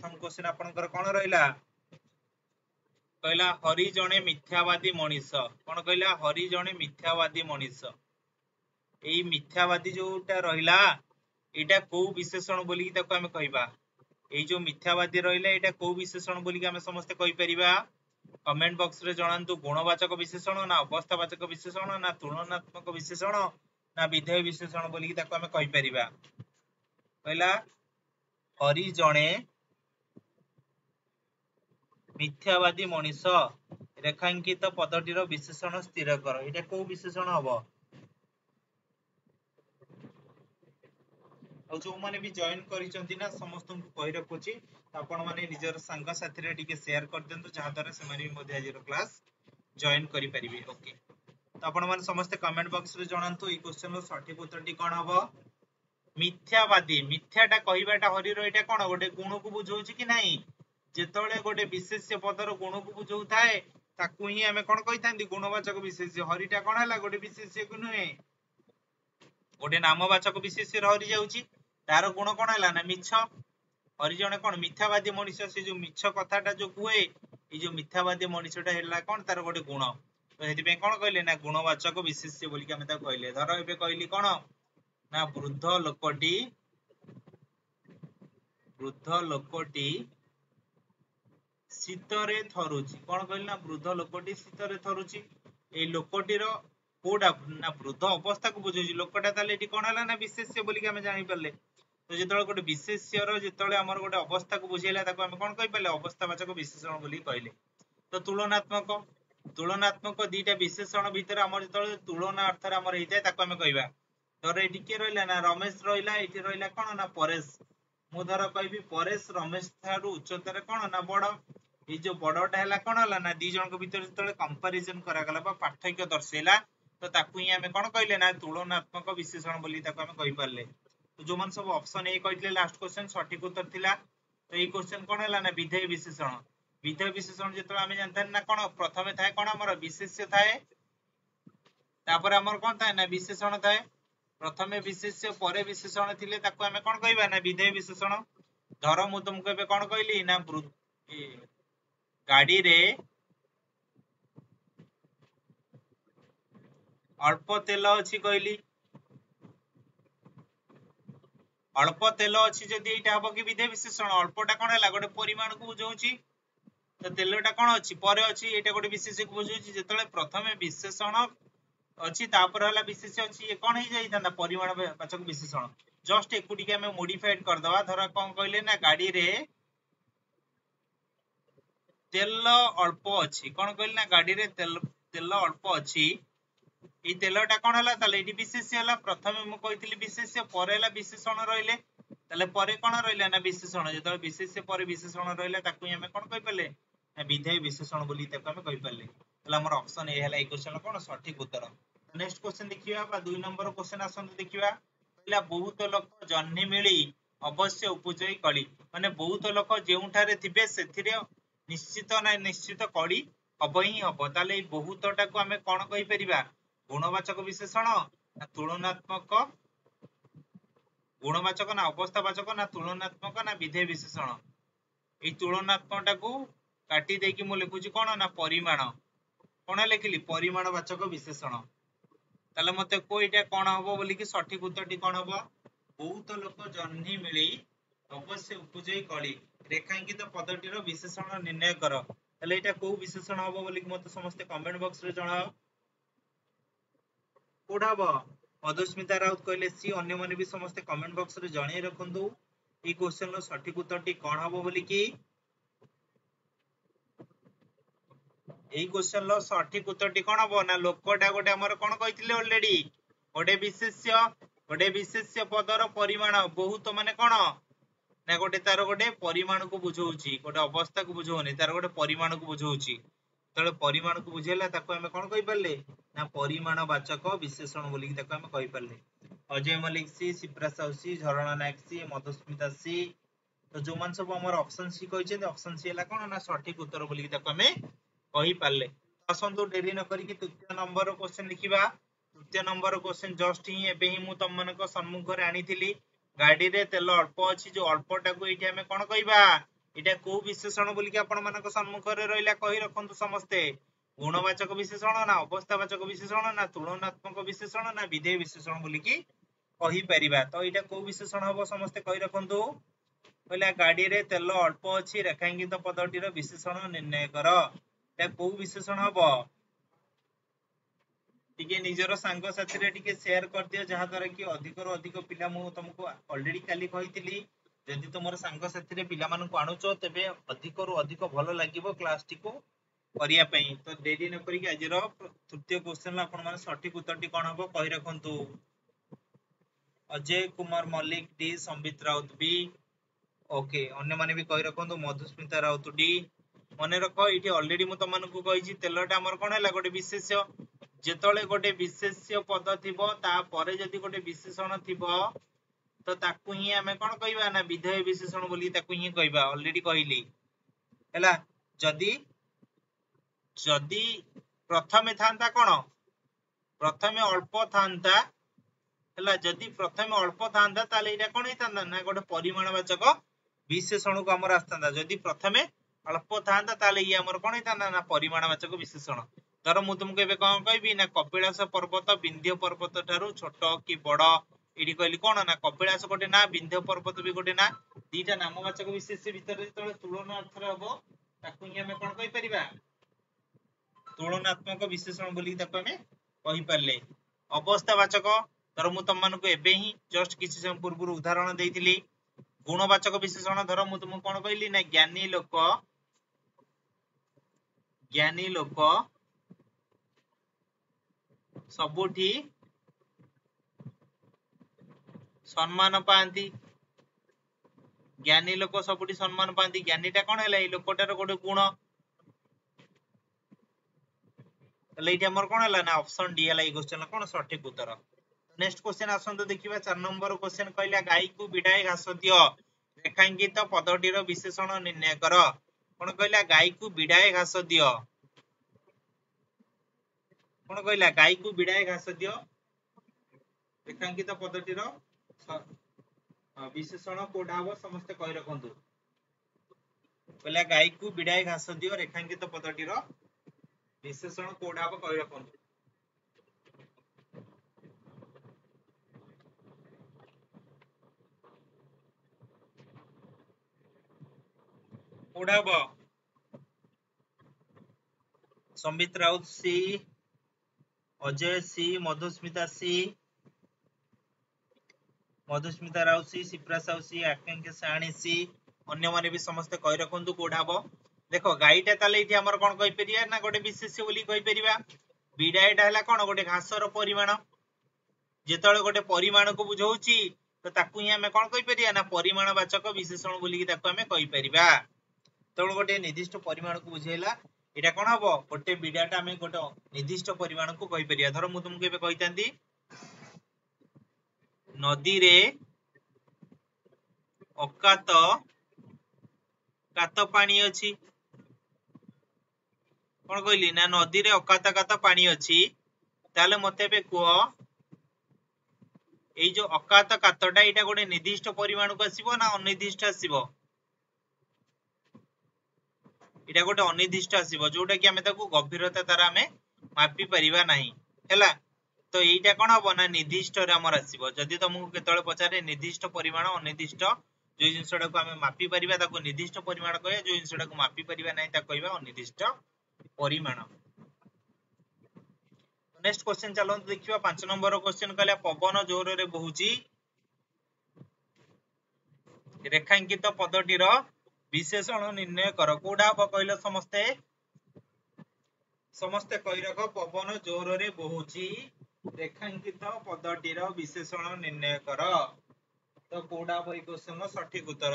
प्रथम क्वेश्चन आपनकर कोन रहिला कहला हरि जणे मिथ्यावादी मनीष कोन कहला हरि जणे मिथ्यावादी मनीष एई मिथ्यावादी जोटा रहिला एटा को विशेषण बोली कि ताको हमें कहबा एई जो मिथ्यावादी रहिला एटा को विशेषण बोली कि हमें समस्त कहि परिबा कमेंट बॉक्स रे जणांतु गुणवाचक विशेषण ना अवस्थावाचक विशेषण ना तुलनात्मक विशेषण ना विधेय विशेषण बोली कि ताको हमें कहि परिबा कहला हरि जणे मिथ्यावादी मनीष रेखांकित पदटीर विशेषण स्थिर कर एटा को विशेषण हबो और जो माने भी जॉइन करिसंती ना समस्त को कहि रखुची आपण माने निजर संग साथी रे टिके शेयर कर देंतु जहा द्वारा से माने मध्ये आज क्लास जॉइन करि परिबे ओके तो आपण माने समस्त कमेंट बॉक्स रे जणांतु ई क्वेश्चन रो सठिक उत्तरटी कोन हबो मिथ्यावादी मिथ्याटा कहिबाटा हरि रो एटा कोन गोटे गुण को बुझौची कि नाही जेतोळे गोटे विशेष्य पदर गुण को बुझौ थाए ताकू ही हमें कोन कहितांती गुणवाचक विशेष्य हरिटा कोन हला गोटे विशेष्य को नुहे गोटे नामवाचक विशेष्य हरि जाउची तार गुण कोन हला ना मिछ हरि जणे कोन मिथ्यावादी मनुष्य से जो मिछ कथाटा जो कुए ए जो मिथ्यावादी मनुष्यटा हेला कोन तार गोटे गुण तो हेति पे कोन कहले ना गुणवाचक विशेष्य बोली कि हमें ता कहले धर एबे कहली कोन ना वृद्ध लोकटी शीतरे थरुची कोन कहली ना वृद्ध लोकटी शीतरे थरुची ए लोकटीर कोडा ना वृद्ध अवस्था को बुझौची लोकटा ताले एटी कोन हला ना विशेष्य बोली कि हमें जानि परले तो जेतळे गोटे विशेष्य रो जेतळे हमर गोटे अवस्था को बुझेला ताको हम कोन कहि परले अवस्थावाचक विशेषण बोली कहले तो तुलनात्मक दीटा विशेषण भीतर हमर जेतळे तुलना अर्थ रे हमर हेइते ताको हम कहिबा धर एटी के रहला ना रमेश रहला एटी रहला कोन ना परेश मु धर कहबी परेश रमेश थारु उच्चतर कोन ना बड़ ए जो बड़टा हला कोन हला ना दी जन को भीतर जेतळे कंपैरिजन करा गला बा पार्थक्य दर्शेला तो ताकू ही हम कोन कहले ना तुलनात्मक विशेषण बोली ताको हम कहि परले तो जो मन सब ऑप्शन ए कहले लास्ट क्वेश्चन सठिक उत्तर थिला तो ई क्वेश्चन कोन हला ना विधेय विशेषण जेतो हम जानथन ना कोन प्रथमे थाए कोन हमर विशेष्य थाए तापर हमर कोन थाए ना विशेषण थाए प्रथमे विशेष्य परे विशेषण थिले ताको हम कोन कहबा ना विधेय विशेषण धर मु तुमको एबे कोन कहली ना गाड़ी रे अल्प तेल अछि कहली अल्प तेल अछि जदी एटा हबो कि विधेय विशेषण अल्पटा कोन हला गोटे परिमाण को बुझौची तो तेलटा कोन अछि परे अछि एटा गोटे विशेष्य को बुझौची जेतले प्रथमे विशेषण अछि तापर हला विशेष्य अछि ए कोन हे जाई थांदा परिमाण वाचक विशेषण जस्ट एकुटी के हमें मॉडिफाइड कर दवा धरा कोन कहले ना गाड़ी रे तेल अल्प अछि कोन कहले ना गाड़ी रे तेल अल्प अछि ई तेलटा कोन हला ताले एटी विशेष्य हला प्रथमे मु कहितली विशेष्य परे हला विशेषण रहिले ताले परे कोन रहिले ना विशेषण जेतले विशेष्य परे विशेषण रहिले ताकू हमें कोन कहि परले ना विधेय विशेषण बोली ताकू हमें कहि परले तला हमर ऑप्शन ए हला ए क्वेश्चन कोन सठिक उत्तर नेक्स्ट क्वेश्चन देखिबा बा 2 नंबर क्वेश्चन आसंत देखिबा कहला बहुत लोक जन्नी मिली अवश्य उपजय कली माने बहुत लोक जेउठारे थिबे सेथिरे निश्चित कली हबो ही हबो ताले ए बहुतटा को हमें कोन कहि परिबा गुणवाचक विशेषण ना तुलनात्मक गुणवाचक ना अवस्थावाचक ना तुलनात्मक ना विधेय विशेषण ए तुलनात्मकटा को काटी देकी मु लिखुची कोन ना परिमाण कोन लिखिली परिमाणवाचक विशेषण ताले मते को एटा कोन हबो बोली कि सठिक उत्तरटी कोन हबो बहुत लोक जन्नी मिली अवश्य उपजय कली रेखांकित पदटीर विशेषण निर्णय कर ताले एटा को विशेषण हबो बोली कि मते समस्त कमेंट बॉक्स रे जणाओ कोड हबो मधुस्मिता राउत कहले सी अन्य माने भी समस्त कमेंट बॉक्स रे जणाई रखंतु ई क्वेश्चन रो सठिक उत्तरटी कोन हबो बोली कि एई क्वेश्चन लो सठिक उत्तरटी कोन हबो ना लोकटा गोटे हमर कोन कहितले ऑलरेडी गोटे विशेष्य पदर परिमाण बहुत माने कोन ना गोटे तार गोटे परिमाण को बुझौची गोटे अवस्था को बुझौनी तार गोटे परिमाण को बुझौची तळे परिमाण को बुझेला ताको हम कोन कहि परले ना परिमाणवाचक विशेषण बोली कि ताको हम कहि परले अजय मलिक सी शिप्रा साउसी झरणा नायक सी मधुस्मिता सी तो जो मान सब हमर ऑप्शन सी कहि छै ऑप्शन सी हला कोन ना सठिक उत्तर बोली कि ताको हम कहि परले आसंतु डेरी न करी कि तृतीय नंबर क्वेश्चन लिखिबा तृतीय नंबर क्वेश्चन जस्ट ही एबे ही मु तम मानक सम्मुख रे आनी थिली गाड़ी रे तेल अल्प अछि जो अल्पटा को एठी हमें कोन कहिबा एटा को विशेषण बोली कि आपण मानक सम्मुख रे रहिला कहि रखंतु समस्ते गुणवाचक विशेषण ना अवस्थावाचक विशेषण ना तुलनात्मक विशेषण ना विधेय विशेषण बोली कि कहि परिबा तो एटा को विशेषण हबो समस्ते कहि रखंतु कहला गाड़ी रे तेल अल्प अछि रेखांकित पदटीर विशेषण निर्णय कर एटा को विशेषण हबो टिके निजर सांग साथी रे टिके शेयर कर दियो जहा द्वारा कि अधिक रो अधिक पिला मु तुमको ऑलरेडी काली कहितली जदि तुमर सांग साथी रे पिला मानन को आनुचो तबे अधिक रो अधिक भलो लागिवो क्लास टी को करिया पई तो देरी न करी आज रो तृतीय क्वेश्चन ला आपण माने सठिक उत्तर टी कोन हबो कहि रखंतु Ajay Kumar Mallik D Sambit Raut B okay अन्य माने भी कहि रखंतु मधुस्मिता राउत डी मने रखो इठी ऑलरेडी मु तमन को कहिची तेलटा हमर कोन हला गोटे विशेष्य जेतळे गोटे विशेष्य पद थिबो ता परे जदि गोटे विशेषण थिबो तो ताकू ही हमें कोन कहबा ना विधेय विशेषण बोली ताकू ही कहबा ऑलरेडी कहिली हला जदि जदि प्रथमे थांता कोन प्रथमे अल्प थांता हला जदि प्रथमे अल्प थांता ताले इटा कोन हितांता ना गोटे परिमाणवाचक विशेषण को हमर आस्तांता जदि प्रथमे अल्प थांता ताले इ हमर कोन हितांता ना परिमाणवाचक विशेषण धर मु तुमको एबे कोन कहबी ना कपिलास पर्वत विंध्य पर्वत ठारू छोट कि बड़ एडी कहली कोन ना कपिलास गोटे ना विंध्य पर्वत भी गोटे ना दीटा नामवाचक विशेष भितर जेतले तुलना अर्थ रे हबो ताकू ही हमें कोन कहि परिबा तुलनात्मक विशेषण बोली ताकू हमें कहि परले अवस्थावाचक धर मु तुम मानको एबे ही जस्ट किछि समय पूर्व उदाहरण देइतिली गुणवाचक विशेषण धर मु तुमको कोन कहली ना ज्ञानी लोक सबुठी सम्मान पाती ज्ञानी लोक सबुठी सम्मान पाती ज्ञानीटा कोन हैला ए लोकटार गोटे गुण तले इठी हमर कोन हैला ना ऑप्शन डी हैला ए क्वेश्चन कोन सठिक उत्तर नेक्स्ट क्वेश्चन आसंतो देखिबा 4 नंबर क्वेश्चन कहला गाई को बिडाई घास दियो रेखांकित पदटीर विशेषण निर्णय कर कोन कहला गाई को बिडाई घास दियो कोन कहला गाई को बिडाई घास दियो रेखांकित पदटीर विशेषण कोडा हबो समस्त कहि रखंतु कहला गाई को बिडाई घास दियो रेखांकित पदटीर विशेषण कोडा हबो कहि रखंतु कोडा हबो संबित राउत सी अजय सी मधुस्मिता राउत सी सिप्रा साउ सी आकांक्षा साणी सी अन्य माने भी समस्त कहि रखंतु कोडा हबो देखो गाईटा ताले इठी हमर कोन कहि परिया ना गोटे विशेष्य बोली कहि परिबा बिडाईटा हला कोन गोटे घासर परिमाण जेतळे गोटे परिमाण को बुझौची तो ताकू ही हमें कोन कहि परिया ना परिमाणवाचक विशेषण बोली कि ताकू हमें कहि परिबा तो गोटे निर्दिष्ट परिमाण को बुझेला एटा कोन हबो गोटे बिडाटा हमें गोटे निर्दिष्ट परिमाण को कहि परिया धर मु तुमको एबे कहितांती नदी रे अकात कात पानी अछि कोन कहली ना नदी रे अकात कात पानी अछि ताले मते बे को एई जो अकात कातटा एटा गोटे निर्दिष्ट परिमाण को आसीबो ना अनिर्दिष्ट आसीबो एटा गोटे अनिर्दिष्ट आसीबो जोटा कि हमें ताको गभीरता तारा हमें मापी परिबा नाही हैला तो एटा कोन हबो ना निर्दिष्ट रे हमर आसीबो जदि तुमको केतळे पचारे निर्दिष्ट परिमाण अनिर्दिष्ट जो जिंसडा को हमें मापी परिबा ताको निर्दिष्ट परिमाण कहया जो जिंसडा को मापी परिबा नाही ता कहबा अनिर्दिष्ट परिमाण नेक्स्ट क्वेश्चन चलो देखिबा 5 नंबर क्वेश्चन कहला पवन जोर रे बहुची रेखांकित पदटीर विशेषण निर्णय कर कोडा हबो कहलो समस्ते कहि रखो पवन जोर रे बहुची रेखांकित पदटीर विशेषण निर्णय कर तो कोडा हबो ई क्वेश्चन सठिक उत्तर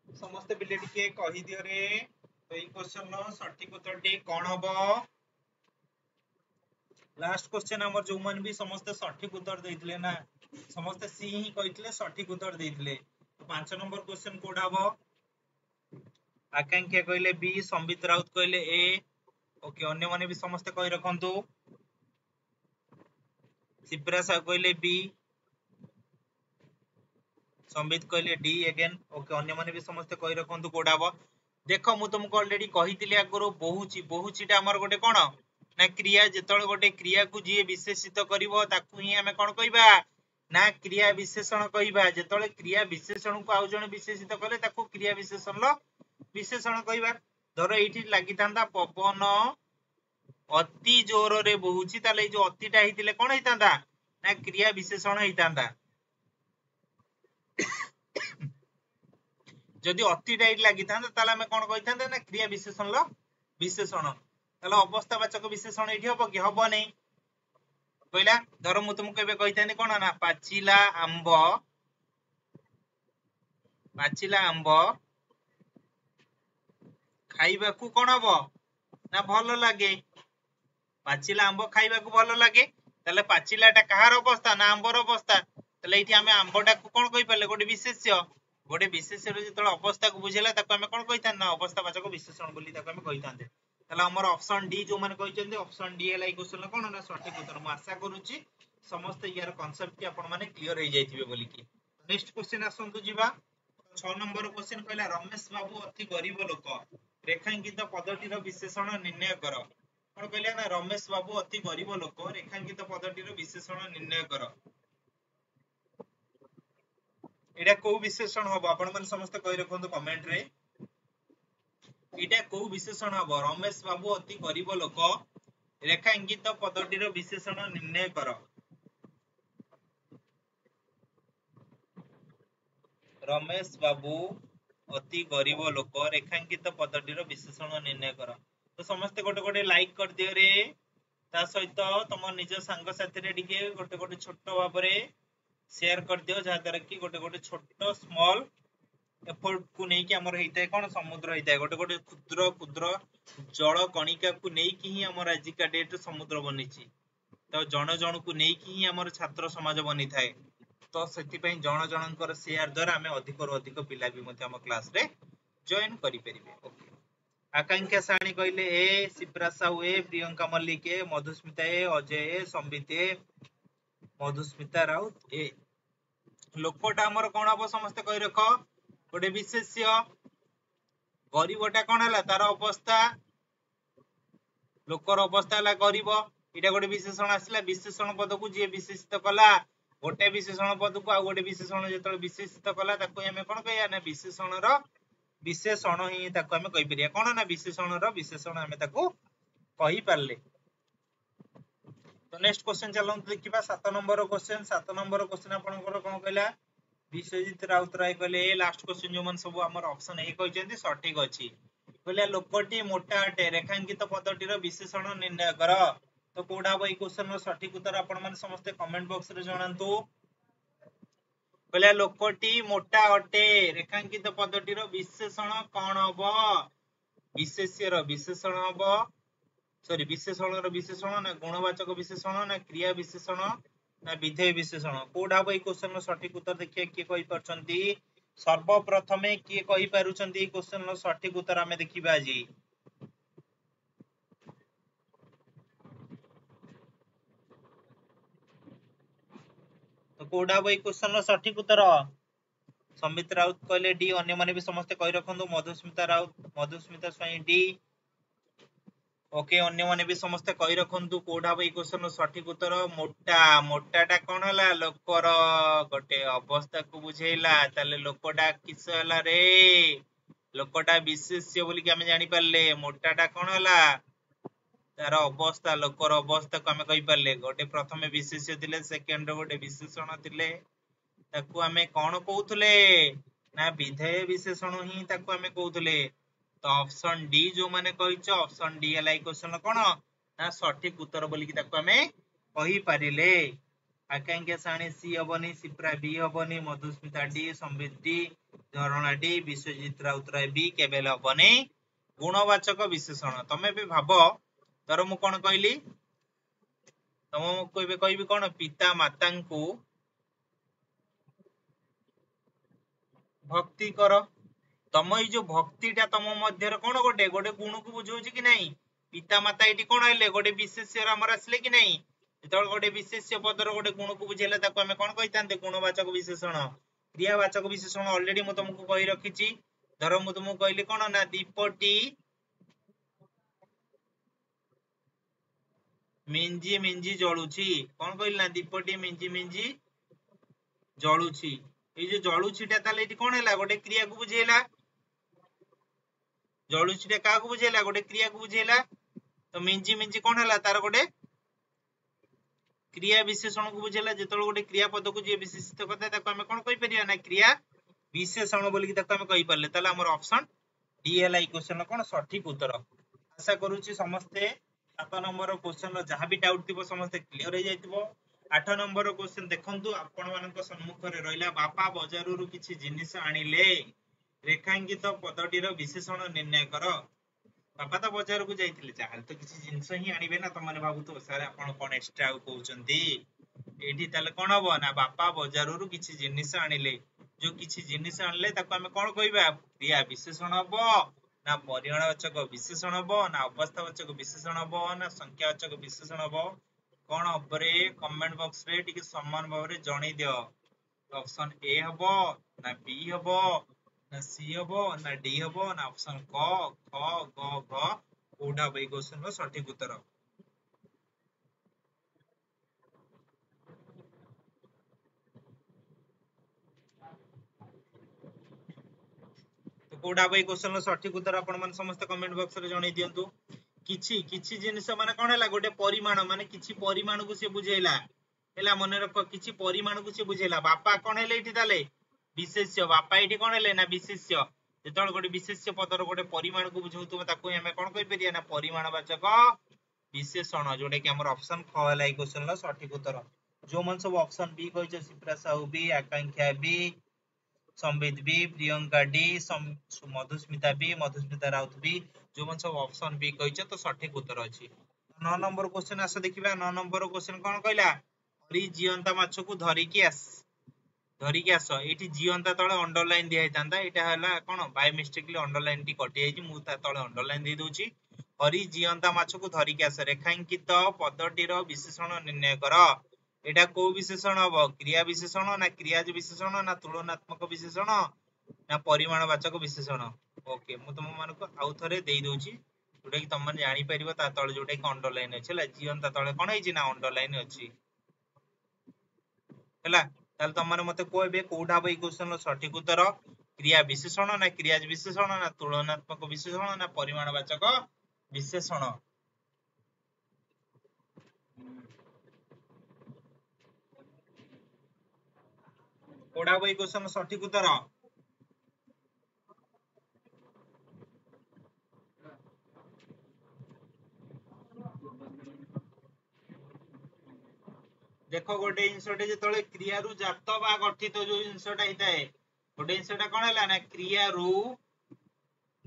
समस्ते बिले टिके कहि दियो रे तो ई क्वेश्चन सठिक उत्तर टी कोन हबो लास्ट क्वेश्चन हमर जो मन भी समस्त सठिक उत्तर देइतले ना समस्त सी ही कहितले सठिक उत्तर देइतले तो 5 नंबर क्वेश्चन कोडा हबो आकांक्षा कहले बी संबित राउत कहले ए ओके अन्य माने भी समस्त कहि रखंतु सिप्रा सा कहले बी संबित कहले डी अगेन ओके अन्य माने भी समस्त कहि रखंतु कोडा हबो देखो मु तुमको ऑलरेडी कहितली आगरो बहुचीटा हमर गोटे कोन ना क्रिया जेतळ गोटे क्रिया को जी विशेषित करिवो ताकू ही हमें कोन कहिबा ना क्रिया विशेषण कहिबा जेतळे क्रिया विशेषण को आउ जण विशेषित कले ताकू क्रिया विशेषण लो विशेषण कहिबा धरो एठी लागि थांदा पवन अति जोर रे बहुची ताले जो अतिटा हितिले कोन हितांदा ना क्रिया विशेषण हितांदा जदि अति टाइट लागि थांदा ताले हमें कोन कहि थांदा ना क्रिया विशेषण लो विशेषण ताले अवस्थावाचक विशेषण एठी हबो कि हबो नै कहला धरो मु तुमको एबे कहि थांदी कोन ना पाचिला आंब खाइबा को कोन हबो ना भलो लागे पाचिला आंब खाइबा को भलो लागे ताले पाचिलाटा कहार अवस्था ना आंबर अवस्था ताले एठी हमें आंबटा को कोन कहि परले गोटे विशेष्य रे जेतळ अवस्था को बुझेला ताको हमें कोन कहितान ना अवस्थावाचक विशेषण बोली ताको हमें कहितांते ताले हमर ऑप्शन डी जो माने कहिचंदी ऑप्शन डी एला क्वेश्चन कोन ना सठिक उत्तर मु आशा करूची समस्त यार कांसेप्ट की आपण माने क्लियर हो जाइथिबे बोली की नेक्स्ट क्वेश्चन आसंतु जीवा 6 नंबर क्वेश्चन कहला रमेश बाबू अति गरीब लोक रेखांकित पदटीर विशेषण निर्णय कर कोन कहला ना रमेश बाबू अति गरीब लोक रेखांकित पदटीर विशेषण निर्णय कर एटा को विशेषण हबो आपण मन समस्त कहि रखंतु कमेंट रे एटा को विशेषण हबो रमेश बाबू अति गरीब लोक रेखांकित पदटीर विशेषण निर्णय कर रमेश बाबू अति गरीब लोक रेखांकित पदटीर विशेषण निर्णय कर तो समस्त गोटे गोटे लाइक कर दियो रे ता सहित तुम निज संग साथी रे डिके गोटे गोटे छोट भाबरे शेयर कर दियो जहा द्वारा कि गोटे गोटे छोट स्मॉल एफर्ट को नै कि हमर हेइताय कोन समुद्र हेइताय गोटे गोटे क्षुद्र क्षुद्र जल कणिका को नै कि ही हमर आज का डेट समुद्र बनिछि तो जण जण को नै कि ही हमर छात्र समाज बनि थाए तो सेति पई जण जणकर शेयर द्वारा हमें अधिक रो अधिक पिला भी मते हम क्लास रे जॉइन करि परिबे ओके आकांक्षा साणी कहले ए शिप्रा साहू ए प्रियंका मल्लिक ए मधुस्मिता ए अजय ए संबित ए मधुस्मिता राउत ए लोकटा हमर कोन हबो समस्त कहि रखो गोटे विशेष्य गरीबटा कोन हला तार अवस्था लोकर अवस्था हला गरीब इटा गोटे विशेषण आसिला विशेषण पद को जे विशेषित कला गोटे विशेषण पद को आ गोटे विशेषण जेतळ विशेषित कला ताको हमें कोन कहया ना विशेषण रो विशेषण ही ताको हमें कहि परिया कोन ना विशेषण रो विशेषण हमें ताको कहि परले तो नेक्स्ट क्वेश्चन चलंत देखिबा 7 नंबर क्वेश्चन आपनकर कोन कहला विश्वजीत राउत राय कहले लास्ट क्वेश्चन जो मन सब हमर ऑप्शन ए कहिसेंती सठिक अछि कहले लोकटी मोटा अटे रेखांकित पदटीर विशेषण निर्णय कर तो कोडा बई क्वेश्चन रो सठिक उत्तर आपण माने समस्त कमेंट बॉक्स रे जणांतु कहले लोकटी मोटा अटे रेखांकित पदटीर विशेषण कोन हबो विशेष्य रो विशेषण हबो सॉरी विशेषण रो विशेषण ना गुणवाचक विशेषण ना क्रिया विशेषण ना विधेय विशेषण कोडा बई क्वेश्चन रो सठिक उत्तर देखिए के कहि परछंती सर्वप्रथमे के कहि पारुछंती क्वेश्चन रो सठिक उत्तर हमें देखिबा जी तो कोडा बई क्वेश्चन रो सठिक उत्तर संबित राउत कहले डी अन्य माने भी समस्त कहि रखंतु मधुस्मिता राउत मधुस्मिता स्वाई डी ओके अन्य माने भी समस्त कहि रखंतु कोडा बई क्वेश्चन रो सठिक उत्तर मोटाटा कोन हला लोकर गोटे अवस्था को बुझेला ताले लोकटा किस हला रे लोकटा विशेष्य बोली कि हमें जानि परले मोटाटा कोन हला तार अवस्था लोकर अवस्था को हमें कहि परले गोटे प्रथमे विशेष्य थिले सेकंड गोटे विशेषण थिले ताकू हमें कोन कहउथले ना विधेय विशेषण ही ताकू हमें कहउथले तो ऑप्शन डी जो माने कहिछ ऑप्शन डी एलाई क्वेश्चन कोन ना सठिक उत्तर बोली कि ताकू हमें कहि पारिले आकांक्षा साणी सी हबनी सिप्रा बी हबनी Madhusmita D Sambit D Jharana D Biswajit Raut Ray B केबेल हबनी गुणवाचक विशेषण तमे भी भाबो तर मु कोन कहली तम कोइबे कहबी कोन पिता माता को भक्ति कर तम ई जो भक्तिटा तम मध्य कोन गोटे गोटे गुण को बुझौछि कि नहीं पिता माता एटी कोन आइले गोटे विशेष्य हमर आसले कि नहीं जेतल गोटे विशेष्य पदर गोटे गुण को बुझेला ताको हमें कोन कहितांते गुणवाचक विशेषण क्रियावाचक विशेषण ऑलरेडी मु तुमको कहि रखिछि धर मु तुमको कहली कोन ना दीपटी मिंजी मिंजी जळुछि कोन कहली ना दीपटी मिंजी मिंजी जळुछि ए जे जळुछिटा ताले एटी कोन हैला गोटे क्रिया को बुझेला जळुछिटा का को बुझेला गोटे क्रिया को बुझेला तो मिंजी मिंजी कोन हैला तार गोटे क्रिया विशेषण को बुझेला जेतल गोटे क्रिया पद को जे विशेषित करता ताको हम कोन कहि परिया ना क्रिया विशेषण बोली कि ताको हम कहि परले ताले हमर ऑप्शन डी हैला ई क्वेश्चन कोन सठिक उत्तर आशा करूची समस्ते 7 नंबर क्वेश्चन रो जहां भी डाउट थिबो समस्ते क्लियर हो जाइतिबो 8 नंबर क्वेश्चन देखंतु आपण मानक सम्मुख रे रहिला बापा बाजारରୁ କିଛି ଜିନିଷ ଆଣିଲେ रेखांकित पदटीर विशेषण निर्णय कर बापा तो बाजार को जाइतिले चाहल तो किसी जिंस ही आनिबे ना त माने भाबु तो सारे आपण कोन एक्स्ट्रा कहउचंती एठी ताले कोन हबो ना बापा बाजारରୁ କିଛି ଜିନିଷ ଆଣିଲେ जो किसी जिनिस आनले ताको हमें कोन कहबा क्रिया विशेषण हबो ना परिमाणवाचक विशेषण हबो ना अवस्थावाचक विशेषण हबो ना संख्यावाचक विशेषण हबो कोन हबरे कमेंट बॉक्स रे टिके समान भाव रे जणी दियो ऑप्शन ए हबो ना बी हबो ना सी हबो ना डी हबो ना ऑप्शन क ख ग घ कोडा बई क्वेश्चन रो सठिक उत्तर तो कोडा बई क्वेश्चन रो सठिक उत्तर आपण मन समस्त कमेंट बॉक्स रे जणी दियंतु किछि किछि जिनिस माने कोन हैला गोटे परिमाण माने किछि परिमाण को से बुझेला हैला मने रख किछि परिमाण को से बुझेला बापा कोन हैले इठी ताले विशेष्य बापा इठी कोन हैले ना विशेष्य जेतल गोटे विशेष्य पदर गोटे परिमाण को बुझौतु ताको हमें कोन कहि परिया ना परिमाणवाचक विशेषण जोडे कि हमर ऑप्शन ख हैला ई क्वेश्चन रो सठिक उत्तर जो मन सब ऑप्शन बी कहिछ Sipra Sahu B Akanksha B Sambit B Priyanka D Madhusmita B Madhusmita Raut B जो मन सब ऑप्शन बी कहिछ तो सठिक उत्तर अछि 9 नंबर क्वेश्चन आस देखिबा 9 नंबर क्वेश्चन कोन कहला हरि जीवंता माछ को धरि के आस एठी जीवंता तळे अंडरलाइन दिया हितांता एटा हला कोन बाय मिस्टेकली अंडरलाइन टी कटि आइछि मु ता तळे अंडरलाइन दे दोछि हरि जीवंता माछ को धरि के आस रेखांकित पदटीर विशेषण निर्णय कर एटा को विशेषण हबो क्रिया विशेषण ना क्रियाज विशेषण ना तुलनात्मक विशेषण ना परिमाणवाचक विशेषण ओके मु तुम मन को आउ थरे देई दोछि जोटा कि तुम माने जानि परिबो ता तळे जोटा कि अंडरलाइन अछि ला जीवंता तळे कोन हैछि ना अंडरलाइन अछि हला ताल तुम माने मते कहबे कोडा बई क्वेश्चन रो सठिक उत्तर क्रिया विशेषण ना क्रियाज विशेषण ना तुलनात्मक विशेषण ना परिमाणवाचक विशेषण कोडा बई क्वेश्चन रो सठिक उत्तर देखो गोटे जिनसटे जेतले क्रिया रु जात बा गठित जो जिनसटा हिताए गोटे जिनसटा कोन हला ना क्रिया रु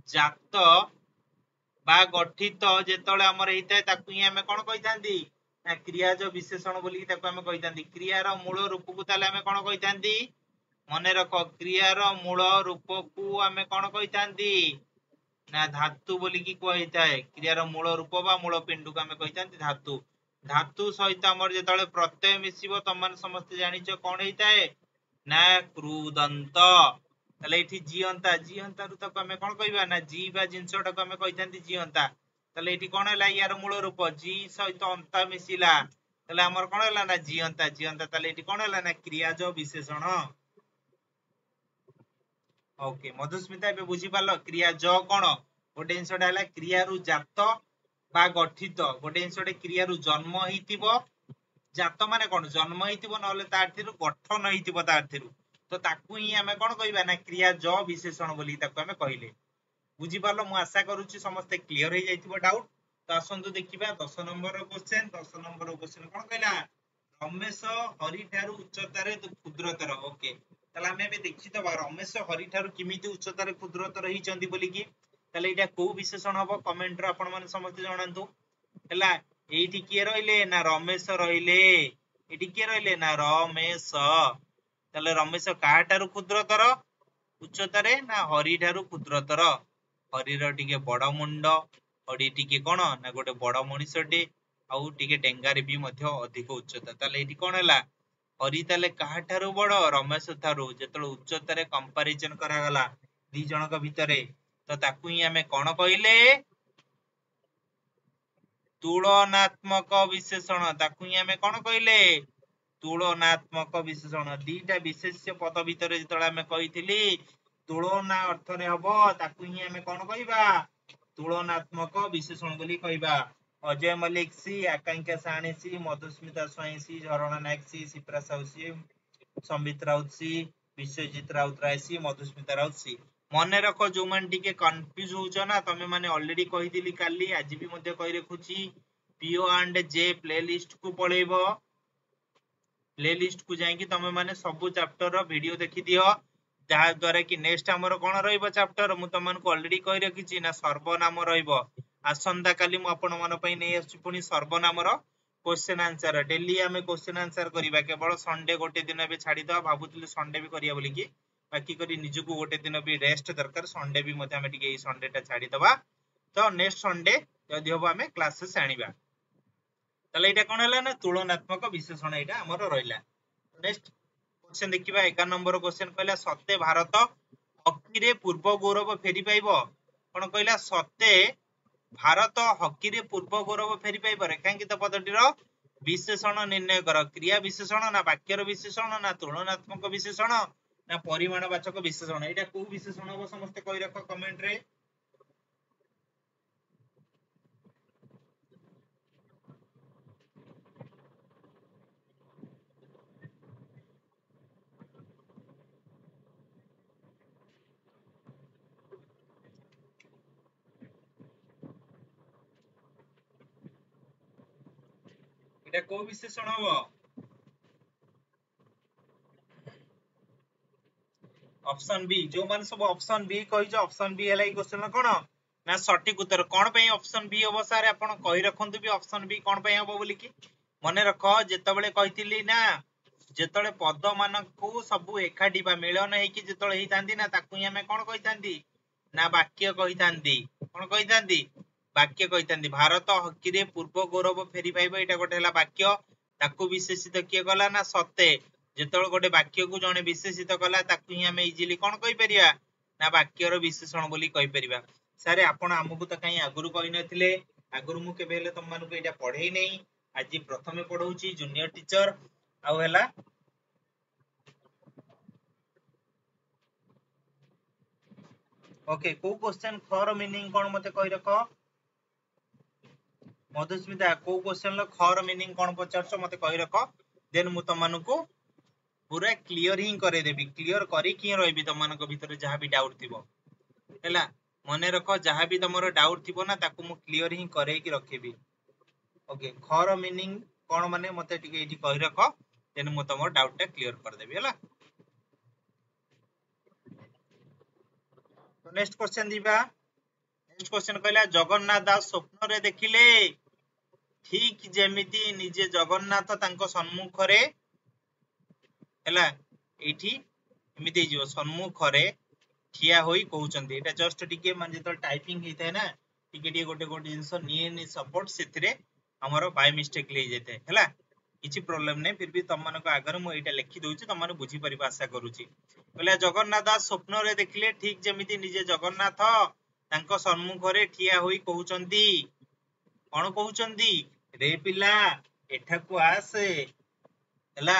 जात बा गठित जेतले हमर हिताए ताकु ही हमें कोन कहितांती ना क्रियाज विशेषण बोली ताकु हमें कहितांती क्रियार मूल रूप को ताले हमें कोन कहितांती मने रखो क्रियार मूल रूप को हमें कोन कहितांती ना धातु बोली की कहिताए क्रियार मूल रूप बा मूल पिंड को हमें कहितांती धातु धातु सहित हमर जेतले प्रत्यय मिसिबो तमन समस्त जानिचो कोन हेताए ना क्रुदंत तले एठी जीवंता जीवंता रु तक हमें कोन कहबा ना जी बा जिंसटा को हमें कहितांती जीवंता तले एठी कोन हैला यार मूल रूप जी सहित अंता मिसिला तले हमर कोन हैला ना जीवंता जीवंता तले एठी कोन हैला ना क्रियाज विशेषण ओके मधुस्मिता बे बुझी पालो क्रिया ज कोन गोटे जिंसटा हैला क्रिया रु जात बा गठित गोटे जिंसटे क्रिया रु जन्म हितिबो जात माने कोन जन्म हितिबो नले तार थिरु गठन हितिबो तार थिरु तो ताकू ही हमें कोन कहबा ना क्रिया ज विशेषण बोली ताकू हमें कहिले बुझी पालो मु आशा करूची समस्त क्लियर हो जाइतिबो डाउट तो आसंतु देखिबा 10 नंबर क्वेश्चन 10 नंबर क्वेश्चन कोन कहला रमेश हरि ठारू उच्चतारे क्षुद्रतर ओके तला हमें भी देखि दबा रमेश हरि ठारू किमिति उच्चतारे क्षुद्रतर हिचंदी बोली की तले एटा को विशेषण हबो कमेंट रे आपण माने समस्त जणांतु हला एठी के रहिले ना रमेश रहिले एठी के रहिले ना रमेश तले रमेश काहाटारू क्षुद्रतर उच्चतारे ना हरि ठारू क्षुद्रतर हरिर टिके बड़ मुंड हरि टिके कोन ना गोटे बड़ मनिसटे आउ टिके डेंगारे भी मध्य अधिक उच्चता तले एठी कोन हला हरि ताले काहाठारु बड़ रमेश थारु जेतल उच्चतारे कंपैरिजन करागला दी जनक भितरे तो ताकू ही हमें कौन कहले तुलनात्मक विशेषण ताकू ही हमें कौन कहले तुलनात्मक विशेषण दीटा विशेष्य पद भितरे जेतल हमें कहिथिली तुलना अर्थ रे हबो ताकू ही हमें कौन कहबा तुलनात्मक विशेषण बोली कहबा अजय मल्लिक सी आकांक्षा साणी सी मधुस्मिता स्वाई सी झरणा नायक सी शिप्रा साहू सी संबित राउत सी विश्वजीत राउतराय सी मधुस्मिता राउत सी मने रख जो मान टिके कंफ्यूज होउछ ना तमे माने ऑलरेडी कहिदिली काली आज भी मध्ये कहि रखुची पीओ एंड जे प्लेलिस्ट को पळेबो प्लेलिस्ट को जाई तमे माने सब चैप्टर रो वीडियो देखि दियो जहा द्वारा कि नेक्स्ट हमर कोन रहइबो चैप्टर मु तमन को ऑलरेडी कहि रखिची ना सर्वनाम रहइबो आसंता काली मु आपण मन पई नै आछि पुनी सर्वनाम रो क्वेश्चन आंसर डेली हमें क्वेश्चन आंसर करिबा केवल संडे गोटे दिन बे छाडी दवा भाबुतले संडे भी करिया बोली कि बाकी करी निजको गोटे दिन भी रेस्ट दरकार संडे भी मते हमें टिके ई संडे टा छाडी दवा तो नेक्स्ट संडे जदि होबो हमें क्लासेस आनिबा तले एटा कोन हला ना तुलनात्मक विशेषण एटा हमर रहिला नेक्स्ट क्वेश्चन देखिबा 11 नंबर क्वेश्चन कहला सत्य भारत हॉकी रे पूर्व गौरव फेरी पाइबो कोन कहला सत्य भारत हॉकी रे पूर्व गौरव फेरी पाइबो रेखांकित पदटीर विशेषण निर्णय कर क्रिया विशेषण ना वाक्यर विशेषण ना तुलनात्मक विशेषण ना परिमाणवाचक विशेषण एटा को विशेषण हो समस्त कहि रख कमेंट रे एटा को विशेषण हो ऑप्शन बी जो मान सब ऑप्शन बी कहि जो ऑप्शन बी हलाई क्वेश्चन कोन ना सटीक उत्तर कोन पई ऑप्शन बी होबो सारे आपण कहि रखंतु भी ऑप्शन बी कोन पई होबो बोली कि मने रखो जेतबेले कहितिली ना जेतले पद मानकू सब एकाठी बा मिलन हे कि जेतले हे तांदी ना ताकू ही हमें कोन कहितांदी ना वाक्य कहितांदी कोन कहितांदी वाक्य कहितांदी भारत हॉकी रे पूर्व गौरव फेरी पाइबो एटा गोटे हला वाक्य ताकू विशेषित किए गला ना सत्य जेतल गोटे वाक्य को जने विशेषित कला ताकू ही हमें इजीली कोन कहि परिया ना वाक्यर विशेषण बोली कहि परिबा सारे आपण हमकु त कहीं आगुरु कहि नथिले आगुरु मु केबे हेले तुम मानको एटा पढेई नै आज प्रथमे पढौची जूनियर टीचर आउ हला ओके को क्वेश्चन खर मीनिंग कोन मते कहि रखो मधुस्मिता को क्वेश्चन ल खर मीनिंग कोन पचारछो मते कहि रखो देन मु तुम मानको पूरा क्लियर ही करे देबी क्लियर करी कि रहबी तुम मानको भीतर जहां भी डाउट थिबो हैला मने रखो जहां भी तमरो डाउट थिबो ना ताकू मु क्लियर ही करे कि रखेबी ओके खर मीनिंग कोन माने मते टिके एठी कहि रखो देन मु तमरो डाउट टा क्लियर कर देबी हैला तो नेक्स्ट क्वेश्चन दिबा नेक्स्ट क्वेश्चन कहला जगन्नाथ दास स्वप्न रे देखिले ठीक जेमिति निजे जगन्नाथ तांको सम्मुख रे हैला एठी एमिति जीव सम्मुख रे ठिया होई कहउचंदी एटा जस्ट टिके मान जेतल टाइपिंग हेतै ना टिके टिके गोटे गोटे जिंस निये सपोर्ट सेथिरे हमरो बाय मिस्टेक ले जेते हैला किछि प्रॉब्लम नै फिर भी तम मानको आगर मु एटा लिखि दोउची तम माने बुझी परिबा आशा करूची कहला जगन्नाथ दास स्वप्न रे देखिले ठीक जेमिति निजे जगन्नाथ तांको सम्मुख रे ठिया होई कहउचंदी कोन कहउचंदी रे पिला एठा को आसे हैला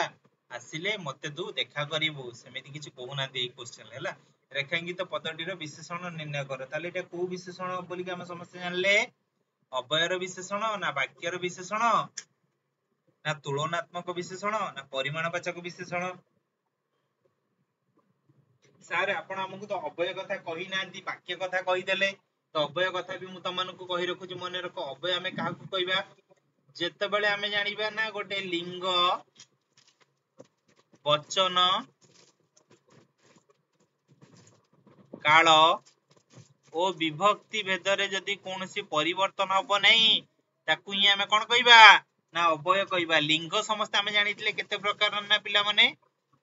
आसिले मते दु देखा करिवु सेमिति किछि कहउना दे क्वेश्चन हैला रेखांकित पदटीर विशेषण निर्णय कर ताले एटा को विशेषण बोली के हम समस्त जानले अवयर विशेषण ना वाक्यर विशेषण ना तुलनात्मक विशेषण ना परिमाणवाचक विशेषण सारे आपण हमकु तो अवय कथा कहि नांती वाक्य कथा कहि देले तो अवय कथा भी मु तमनको कहि रखु छी मने रखो अवय हमें काहा को कहबा जेते बेले हमें जानिबा ना गोटे लिंग वचन काल ओ विभक्ति भेदरे जदि कोनसी परिवर्तन हबो नै ताकू ही हमें कोन कहबा ना अवय कहबा लिंग समस्त हमें जानिथिले केते प्रकार ना पिला माने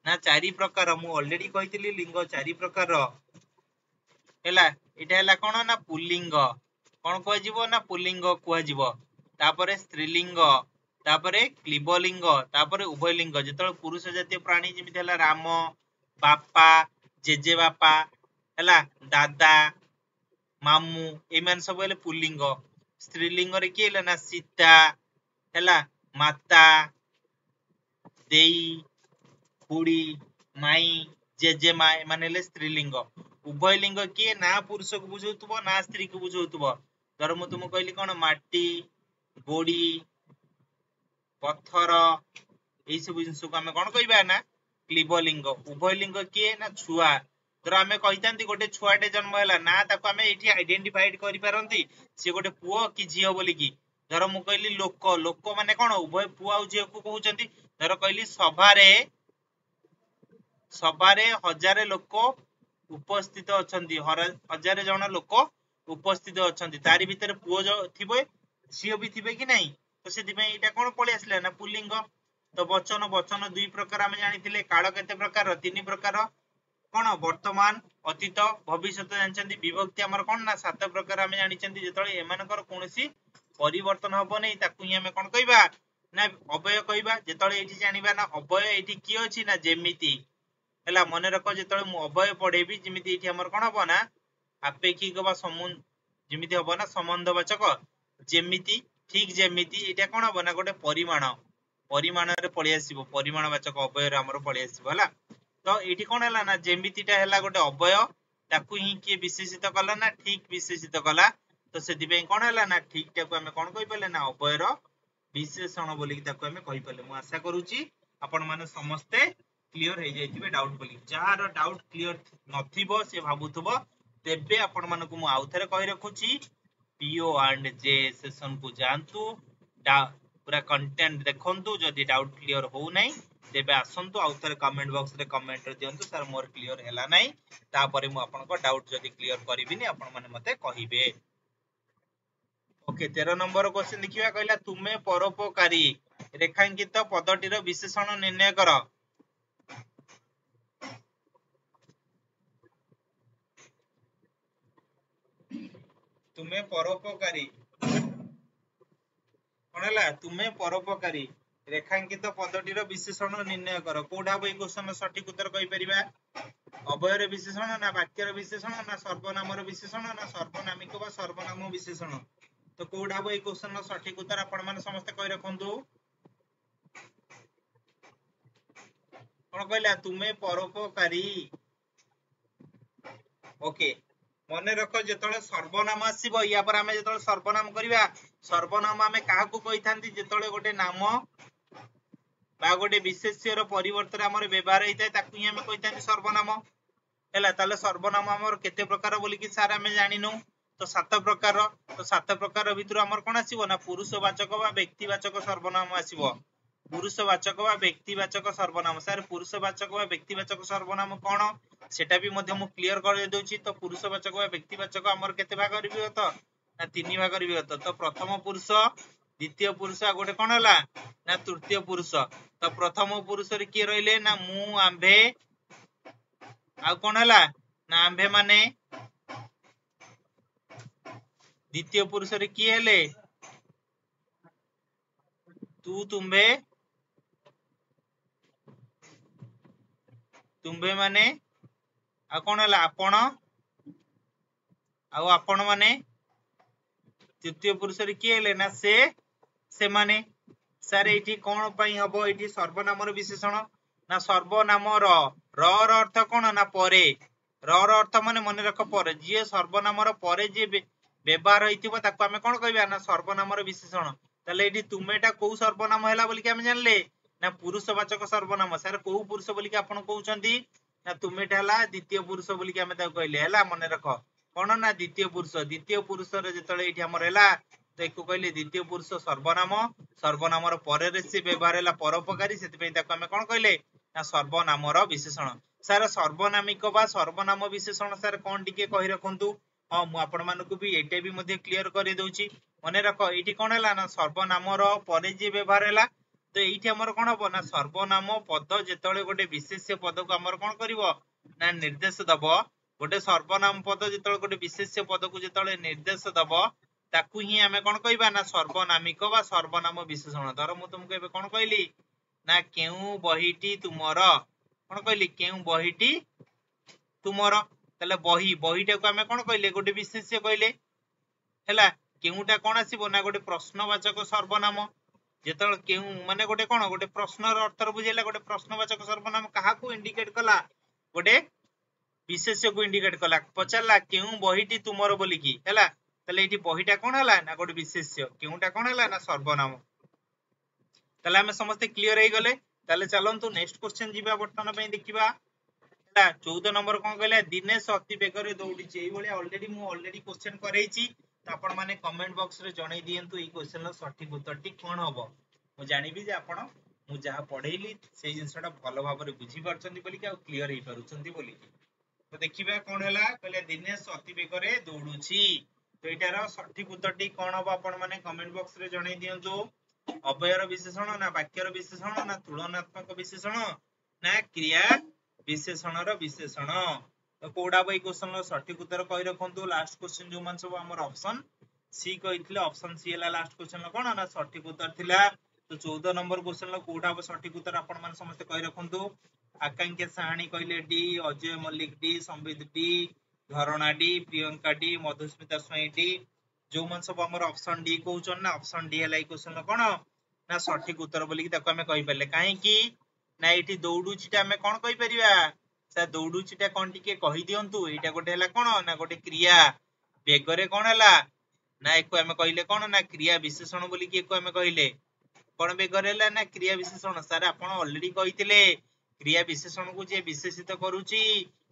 ना चारि प्रकार मु ऑलरेडी कहितली लिंग चारि प्रकार हैला एटा हैला कोन ना पुल्लिंग कोन कहजिवो ना पुल्लिंग कहजिवो तापरे स्त्रीलिंग तापरे क्लीबलिंग तापरे उभयलिंग जेतବେଳେ पुरुष जातीय प्राणी जेमिति हला राम बापा जेजे बापा हला दादा मामू एमान सब हेले पुल्लिंग स्त्रीलिंग रे की हेला ना सीता हला माता देई खुड़ी माई जेजेमा एमान हेले स्त्रीलिंग उभयलिंग किए ना पुरुष को बुझौतबो ना स्त्री को बुझौतबो धर मु तुम कहली कोन माटी गोड़ी पत्थर এই ସବୁ ଜିନିଷକୁ ଆମେ କଣ କହିବା ନା କ୍ଲିବଲିଙ୍ଗ ଉଭୟଲିଙ୍ଗ କିଏ ନା ଛୁଆ ଧର ଆମେ କହିଥାନ୍ତି ଗୋଟେ ଛୁଆଟେ ଜନ୍ମ ହେଲା ନା ତାକୁ ଆମେ ଏଠି ଆଇଡେଣ୍ଟିଫାଇଡ କରିପାରନ୍ତି ସେ ଗୋଟେ ପୁଅ କି ଝିଅ ବୋଲିକି ଧର ମୁଁ କହିଲି ଲୋକ ଲୋକ ମାନେ କଣ ଉଭୟ ପୁଅ ଆଉ ଝିଅକୁ କହୁଛନ୍ତି ଧର କହିଲି ସଭାରେ ହଜାରେ ଲୋକ ଉପସ୍ଥିତ ଅଛନ୍ତି ହଜାରେ ଜଣ ଲୋକ ଉପସ୍ଥିତ ଅଛନ୍ତି ତାରି ଭିତରେ ପୁଅ ଥିବେ ଝିଅ ବି ଥିବେ କି ନାହିଁ ତ ସେଥିପାଇଁ ଏଇଟା କଣ ପଳେଇ ଆସିଲା ନା ପୁଲ୍ଲିଙ୍ଗ तो वचन वचन दुई प्रकार आम जानी काल केते प्रकार तीन प्रकार कौन वर्तमान अतीत भविष्य जानते विभक्ति आमर कौन ना 7 प्रकार आम जानी जिते एमानकर कौनसी परिवर्तन हम नहीं ताकू ही आम कौन कहबा ना अवय कहबा जिते ये जानवा ना अवय ये किए अच्छी ना जेमिति है मन रख जो मु अवय पढ़ेबी जमी आमर कौन हम ना आपेक्षिक जमी हम ना संबंधवाचक जेमिति ठीक जेमिति यहाँ कौन हम ना गोटे परिमाण परिमाण रे पळि आसीबो परिमाणवाचक अवय रे हमर पळि आसीबो हला तो एठी कोन हला ना जेमितिटा हला गोटे अवय ताकू ही के विशेषित कला ना ठीक विशेषित कला तो सेति पे कोन हला ना ठीक टाकू हमें कोन कहि पले ना अवय रो विशेषण बोली कि ताकू हमें कहि पले मु आशा करूची आपण माने समस्ते क्लियर हे जाइतिबे डाउट बोली जहार डाउट क्लियर नथिबो से भाबुथबो तेबे आपण मानकु मु आउथरे कहि रखुची पीओ एंड जे सेशन को जानतु पूरा कंटेंट देखंतु जदि डाउट क्लियर हो नहीं तेबे आसंतु आउ थरे कमेंट बॉक्स रे कमेंट दियंतु सर मोर क्लियर हैला नहीं तापरे मु आपन को डाउट जदि क्लियर करबिनी आपन माने मते कहिबे ओके 13 नंबर क्वेश्चन देखिबा कहला तुमे परोपकारी रेखांकित पदटीर विशेषण निर्णय कर तुमे परोपकारी कोनला तुमे परोपकारी रेखांकित पदटीर विशेषण निर्णय कर कोडा बई क्वेश्चन सठिक उत्तर कहि परिबा अवयर विशेषण ना वाक्यर विशेषण ना सर्वनामर विशेषण ना सर्वनामिक बा सर्वनाम विशेषण तो कोडा बई क्वेश्चन सठिक उत्तर आपण माने समस्त कहि रखंतु कोन कहला तुमे परोपकारी ओके मने रख जेतले सर्वनाम आसीबो या पर हमें जेतले सर्वनाम करिवा सर्वनाम हमें काहाकू कहिथांती जेतले गोटे नाम बा गोटे विशेष्यर परिवर्तन हमर व्यवहार हेतै ताकू ही हमें कहिथांती सर्वनाम हैला ताले सर्वनाम हमर केते प्रकार बोली कि सारा हमें जानिनु तो 7 प्रकार तो 7 प्रकार भितर हमर कोन आसीबो ना पुरुषवाचक बा व्यक्तिवाचक सर्वनाम आसीबो पुरुषवाचक बा व्यक्तिवाचक सर्वनाम सर पुरुषवाचक बा व्यक्तिवाचक सर्वनाम कोन सेटा भी मध्य मु क्लियर कर देउची तो पुरुषवाचक बा व्यक्तिवाचक हमर केते भाग विभक्त ना 3 भाग विभक्त तो प्रथम पुरुष द्वितीय पुरुष गोटे कोन हला ना तृतीय पुरुष तो प्रथम पुरुष रे के रहिले ना मु आंभे आ कोन हला ना आंभे माने द्वितीय पुरुष रे की हेले तू तुम्बे तुम्बे माने आ कोन हला आपण आ आपण माने तृतीय पुरुष रे की हेले ना से माने सर एठी कोन पई हबो एठी सर्वनामर विशेषण ना सर्वनाम र अर्थ कोन ना परे र अर्थ माने मन रख परे जे सर्वनामर परे जे व्यवहार होइतिबो ताको हमें कोन कहबा ना सर्वनामर विशेषण तले एठी तुमेटा को सर्वनाम हैला बोली कि हम जानले ना पुरुषवाचक सर्वनाम सर को पुरुष बोली कि आपण कहउचंती ना तुमेटा हला द्वितीय पुरुष बोली कि हम ताको कहले हैला मन रख कोन ना द्वितीय पुरुष रे जेतले एठी हमर हैला तो एको कहले द्वितीय पुरुष सर्वनामर परे रे से व्यवहार हैला परोपकारी सेति पई ताको हम कोन कहले ना सर्वनामर विशेषण सर सर्वनामिक बा सर्वनाम विशेषण सर कोन टिके कहि रखंतु हां मु आपण मानको भी एटे भी मध्ये क्लियर करि दउची मने रख एठी कोन हैला ना सर्वनामर परे जे व्यवहार हैला तो एठी हमर कोन हो ना सर्वनाम पद जेतले गोटे विशेष्य पद को हमर कोन करिवो ना निर्देश दबो गोटे सर्वनाम पद जेतले गोटे विशेष्य पद को जेतले निर्देश दबो ताकू ही आमे कोन कहबा ना सर्वनामिक बा सर्वनाम विशेषण। धर मु तुमको एबे कोन कहली ना केउ बहीटी तुमर, कोन कहली केउ बहीटी तुमर, तले बही बहीटा को आमे कोन कहले गोटे विशेष्य कहले हैला। केउटा कोन आसीबो ना गोटे प्रश्नवाचक सर्वनाम। जेतल केउ माने गोटे कोन गोटे प्रश्नर अर्थ बुझेला, गोटे प्रश्नवाचक सर्वनाम काहा को इंडिकेट कला गोटे विशेष्य को इंडिकेट कला। पचारला केउ बहीटी तुमर बोली की हैला, तले एठी बहीटा कोन हला ना गोटे विशेष्य, केउटा कोन हला ना सर्वनाम। तले हमें समस्त क्लियर हे गले। तले चलंतु नेक्स्ट क्वेश्चन जीवा वर्तमान पे देखिबा। 14 नंबर कोन कहले दिनेश अति बेगरे दौड़ीची। एई भली ऑलरेडी क्वेश्चन करैची, त आपण माने कमेंट बॉक्स रे जणाई दियंतु एई क्वेश्चन रो सठिक उत्तरटी कोन हबो। मु जानिबी जे आपण मु जहा पढेइली सेई जिंसटा भलो भाबरे बुझी परछंती बोली कि आ क्लियर हे परछंती बोली। तो देखिबा कोन हला कहले दिनेश अति बेगरे दौड़ुची। तो एटार सठिक उत्तरटी कोन हबो आपण माने कमेंट बॉक्स रे जणाई दियंतु। अव्ययर विशेषण ना वाक्यर विशेषण ना तुलनात्मक विशेषण ना क्रिया विशेषण रो विशेषण। तो कोडा बाई क्वेश्चन रो सठिक उत्तर कहि रखंतु। लास्ट क्वेश्चन जो मान सब हमर ऑप्शन सी कहितले, ऑप्शन सी हला लास्ट क्वेश्चन रो कोन ना सठिक उत्तर थिला। तो 14 नंबर क्वेश्चन रो कोडा बा सठिक उत्तर आपण मान समस्त कहि रखंतु। आकांक्षा साहानी कहले D, Ajay Mallik D, Sambit D, Dharana D, Priyanka D, Madhusmita Swain D. जो मान सब हमर ऑप्शन डी कहउछन ना ऑप्शन डी हला क्वेश्चन रो कोन ना सठिक उत्तर बोली कि ताको हमें कहि परले। काहे कि ना एठी दौड़ुचीटा हमें कोन कहि परिबा सा दौड़ुचीटा कोन टिके कहि दियंतु। एटा गोटे हला कोन ना गोटे क्रिया। बेगरे कोन हला ना एको हमें कहिले कोन ना क्रिया विशेषण बोली कि एको हमें कहिले कोन बेगरे हला ना क्रिया विशेषण। सारे आपण ऑलरेडी कहितले क्रिया विशेषण को जे विशेषित करूची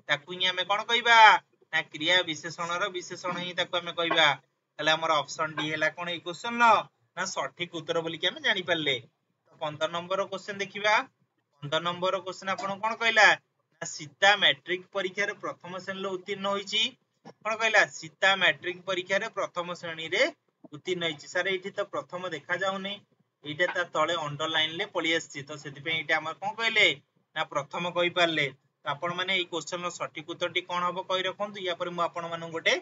ताकू ही हमें कोन कहिबा ना क्रिया विशेषण रो विशेषण ही ताकू हमें कहिबा। तले हमर ऑप्शन डी हला कोन ए क्वेश्चन लो ना सठिक उत्तर बोली कि हमें जानि परले। तो 15 नंबर क्वेश्चन देखिबा। 15 नंबर क्वेश्चन आपण कोन कहला ना सीता मैट्रिक परीक्षा रे प्रथम श्रेणी रे उत्तीर्ण होईची। कोन कहला सीता मैट्रिक परीक्षा रे प्रथम श्रेणी रे उत्तीर्ण होईची। सर एठी तो प्रथम देखा जाउनी, एटा ता तळे अंडरलाइन ले पळी आसी। तो सेति पे एटा हमर कोन कहले ना प्रथम कहि पारले। तो आपण माने ए क्वेश्चन रो सठिक उत्तरटी कोन हबो कहि रखंतु। या पर मु आपण मानु गोटे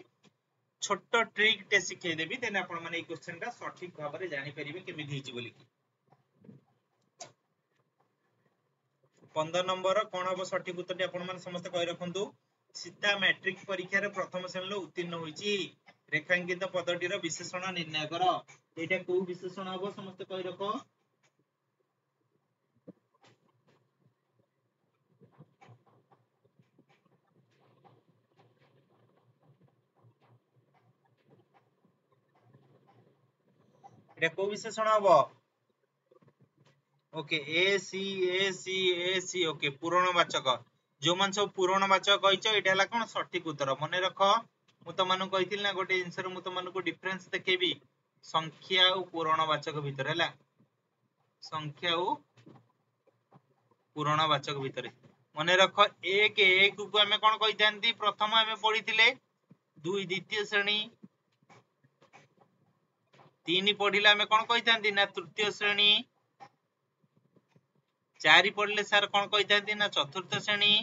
छोटो ट्रिक टे सिखै देबी, देन आपण माने ए क्वेश्चन टा सठिक भाबरे जानि परिबे केमिति हिची बोली। 15 नंबर कोन हबो सठिक उत्तरटी आपण माने समस्त कहि रखंतु। सीता मैट्रिक परीक्षा रे प्रथम श्रेणी रे उत्तीर्ण होईची। रेखांकित पदटी रो विशेषण निर्णय कर। एटा को विशेषण हबो समस्त कहि रखो। एटा को विशेषण हबो। ओके ए सी ओके पूरणवाचक। जो मान सब पूरणवाचक कहिचो एटा हला कोन सठिक उत्तर। मने रखो मु त मानु कहितिल ना गोटे आंसर मु त मानु को डिफरेंस देखेबी संख्या और पूरणवाचक भीतर हला। संख्या और पूरणवाचक भीतर मने रखो एक को हमें कोन कहितांती प्रथम हमें पढिथिले। 2 द्वितीय श्रेणी, 3 पढिला हमें कोन कहितांती ना तृतीय श्रेणी, 4 पढ़ले सर कौन कही ना चतुर्थ श्रेणी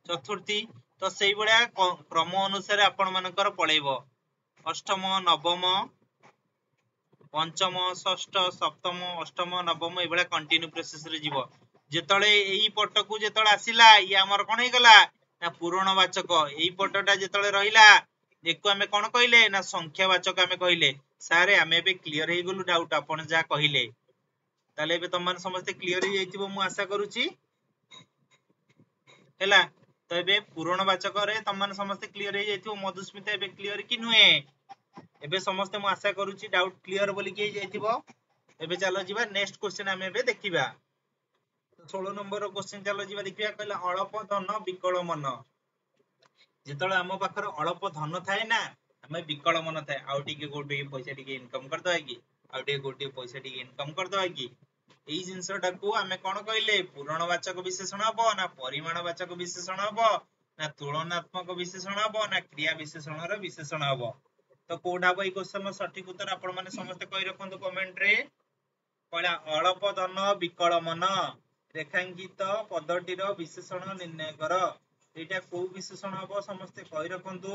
चतुर्थी। तो से भाया क्रम अनुसार आपण मानकर पलैब अष्टम नवम पंचम षष्ठ सप्तम अष्टम नवम ये कंटिन्यू प्रोसेस रे जीव। जेतळे एई पट को जेतळे आसिला ये हमर कोन हे गला ना पूरणवाचक। एई पटटा जेतळे रहिला एको हमें कोन कहिले ना संख्यावाचक हमें कहिले। सारे हमें बे क्लियर हे गलु डाउट आपण जा कहिले। ताले बे तमन समस्त क्लियर हे जाइतिबो मु आशा करूची हैला। तो एबे पूरणवाचक रे तमन समस्त क्लियर हे जाइतिबो। मधुस्मिता एबे क्लियर कि नुए एबे समस्त मु आशा करूची डाउट क्लियर बोली कि जाइतिबो। एबे चलो जीवा नेक्स्ट क्वेश्चन हमें एबे देखिबा। तो 16 नंबर क्वेश्चन चलो जीवा देखिबा। कहला अल्प धन विकल मन। जेतळे हम पाखर अल्प धन थाए ना हमें विकल मन थाए आउ टिके गोटे पैसा टिके इनकम कर दवा कि आउ टिके गोटे पैसा टिके इनकम कर दवा कि एई जिंसटा को हमें कोन कहले पूरणवाचक विशेषण हबो ना परिमाणवाचक विशेषण हबो ना तुलनात्मक विशेषण हबो ना क्रिया विशेषण रो विशेषण हबो। तो कोडा बाई क्वेश्चन रो सठिक उत्तर आपण माने समस्त कहि रखंतु कमेंट रे। कहला अल्प धन विकल मन रेखांकित पदटी रो विशेषण निर्णय कर। एटा को विशेषण हबो समस्त कहि रखंतु।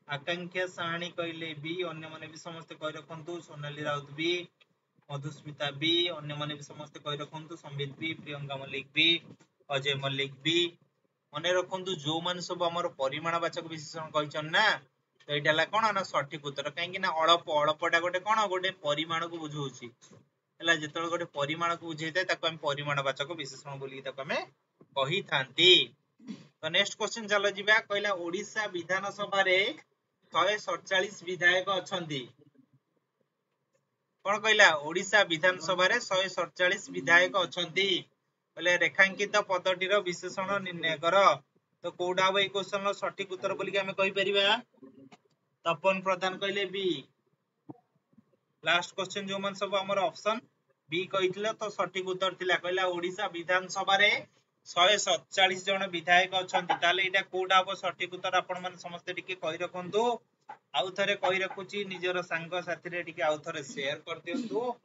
आकांक्षा साहानी कहले बी, अन्य माने भी समस्त कहि रखंतु। सोनाली राउत बी, मधुस्मिता बी, अन्य माने भी समस्त कहि रखंतु। Sambit B, Priyanka Mallik B, Ajay Mallik B. मने रखंतु जो मान सब हमर परिमाणवाचक विशेषण कहिछन ना, तो एटा ला कोन ना सठिक उत्तर। काहे ना अळप अळपटा गोटे कोन गोटे परिमाण को बुझौछि। हला जेतल गोटे परिमाण को बुझैते ताको हम परिमाणवाचक विशेषण बोली ताको हम कहि थांती। तो नेक्स्ट क्वेश्चन चलो जिबा। कहला ओडिशा विधान सभा रे 147 विधायक अछंती। कोन कहला ओडिशा विधान सभा रे 147 विधायक अछंती। कहले रेखांकित पदटीर विशेषण निर्णय कर। तो कोडा बई क्वेश्चन रो सठिक उत्तर बोली के हम कहि परिबा। तपन प्रधान कहले बी। लास्ट क्वेश्चन जो मन सब हमर ऑप्शन बी कहितले तो सठिक उत्तर थिला। कहला ओडिशा विधान सभा रे 147 जन विधायक अछंती। ताले एटा कोडा हो सठिक उत्तर आपण मन समस्त टिके कहि रखंतु। आउ थरे कहि रखुची निजर सांग साथी रे टिके आउ थरे शेयर कर दियंतु,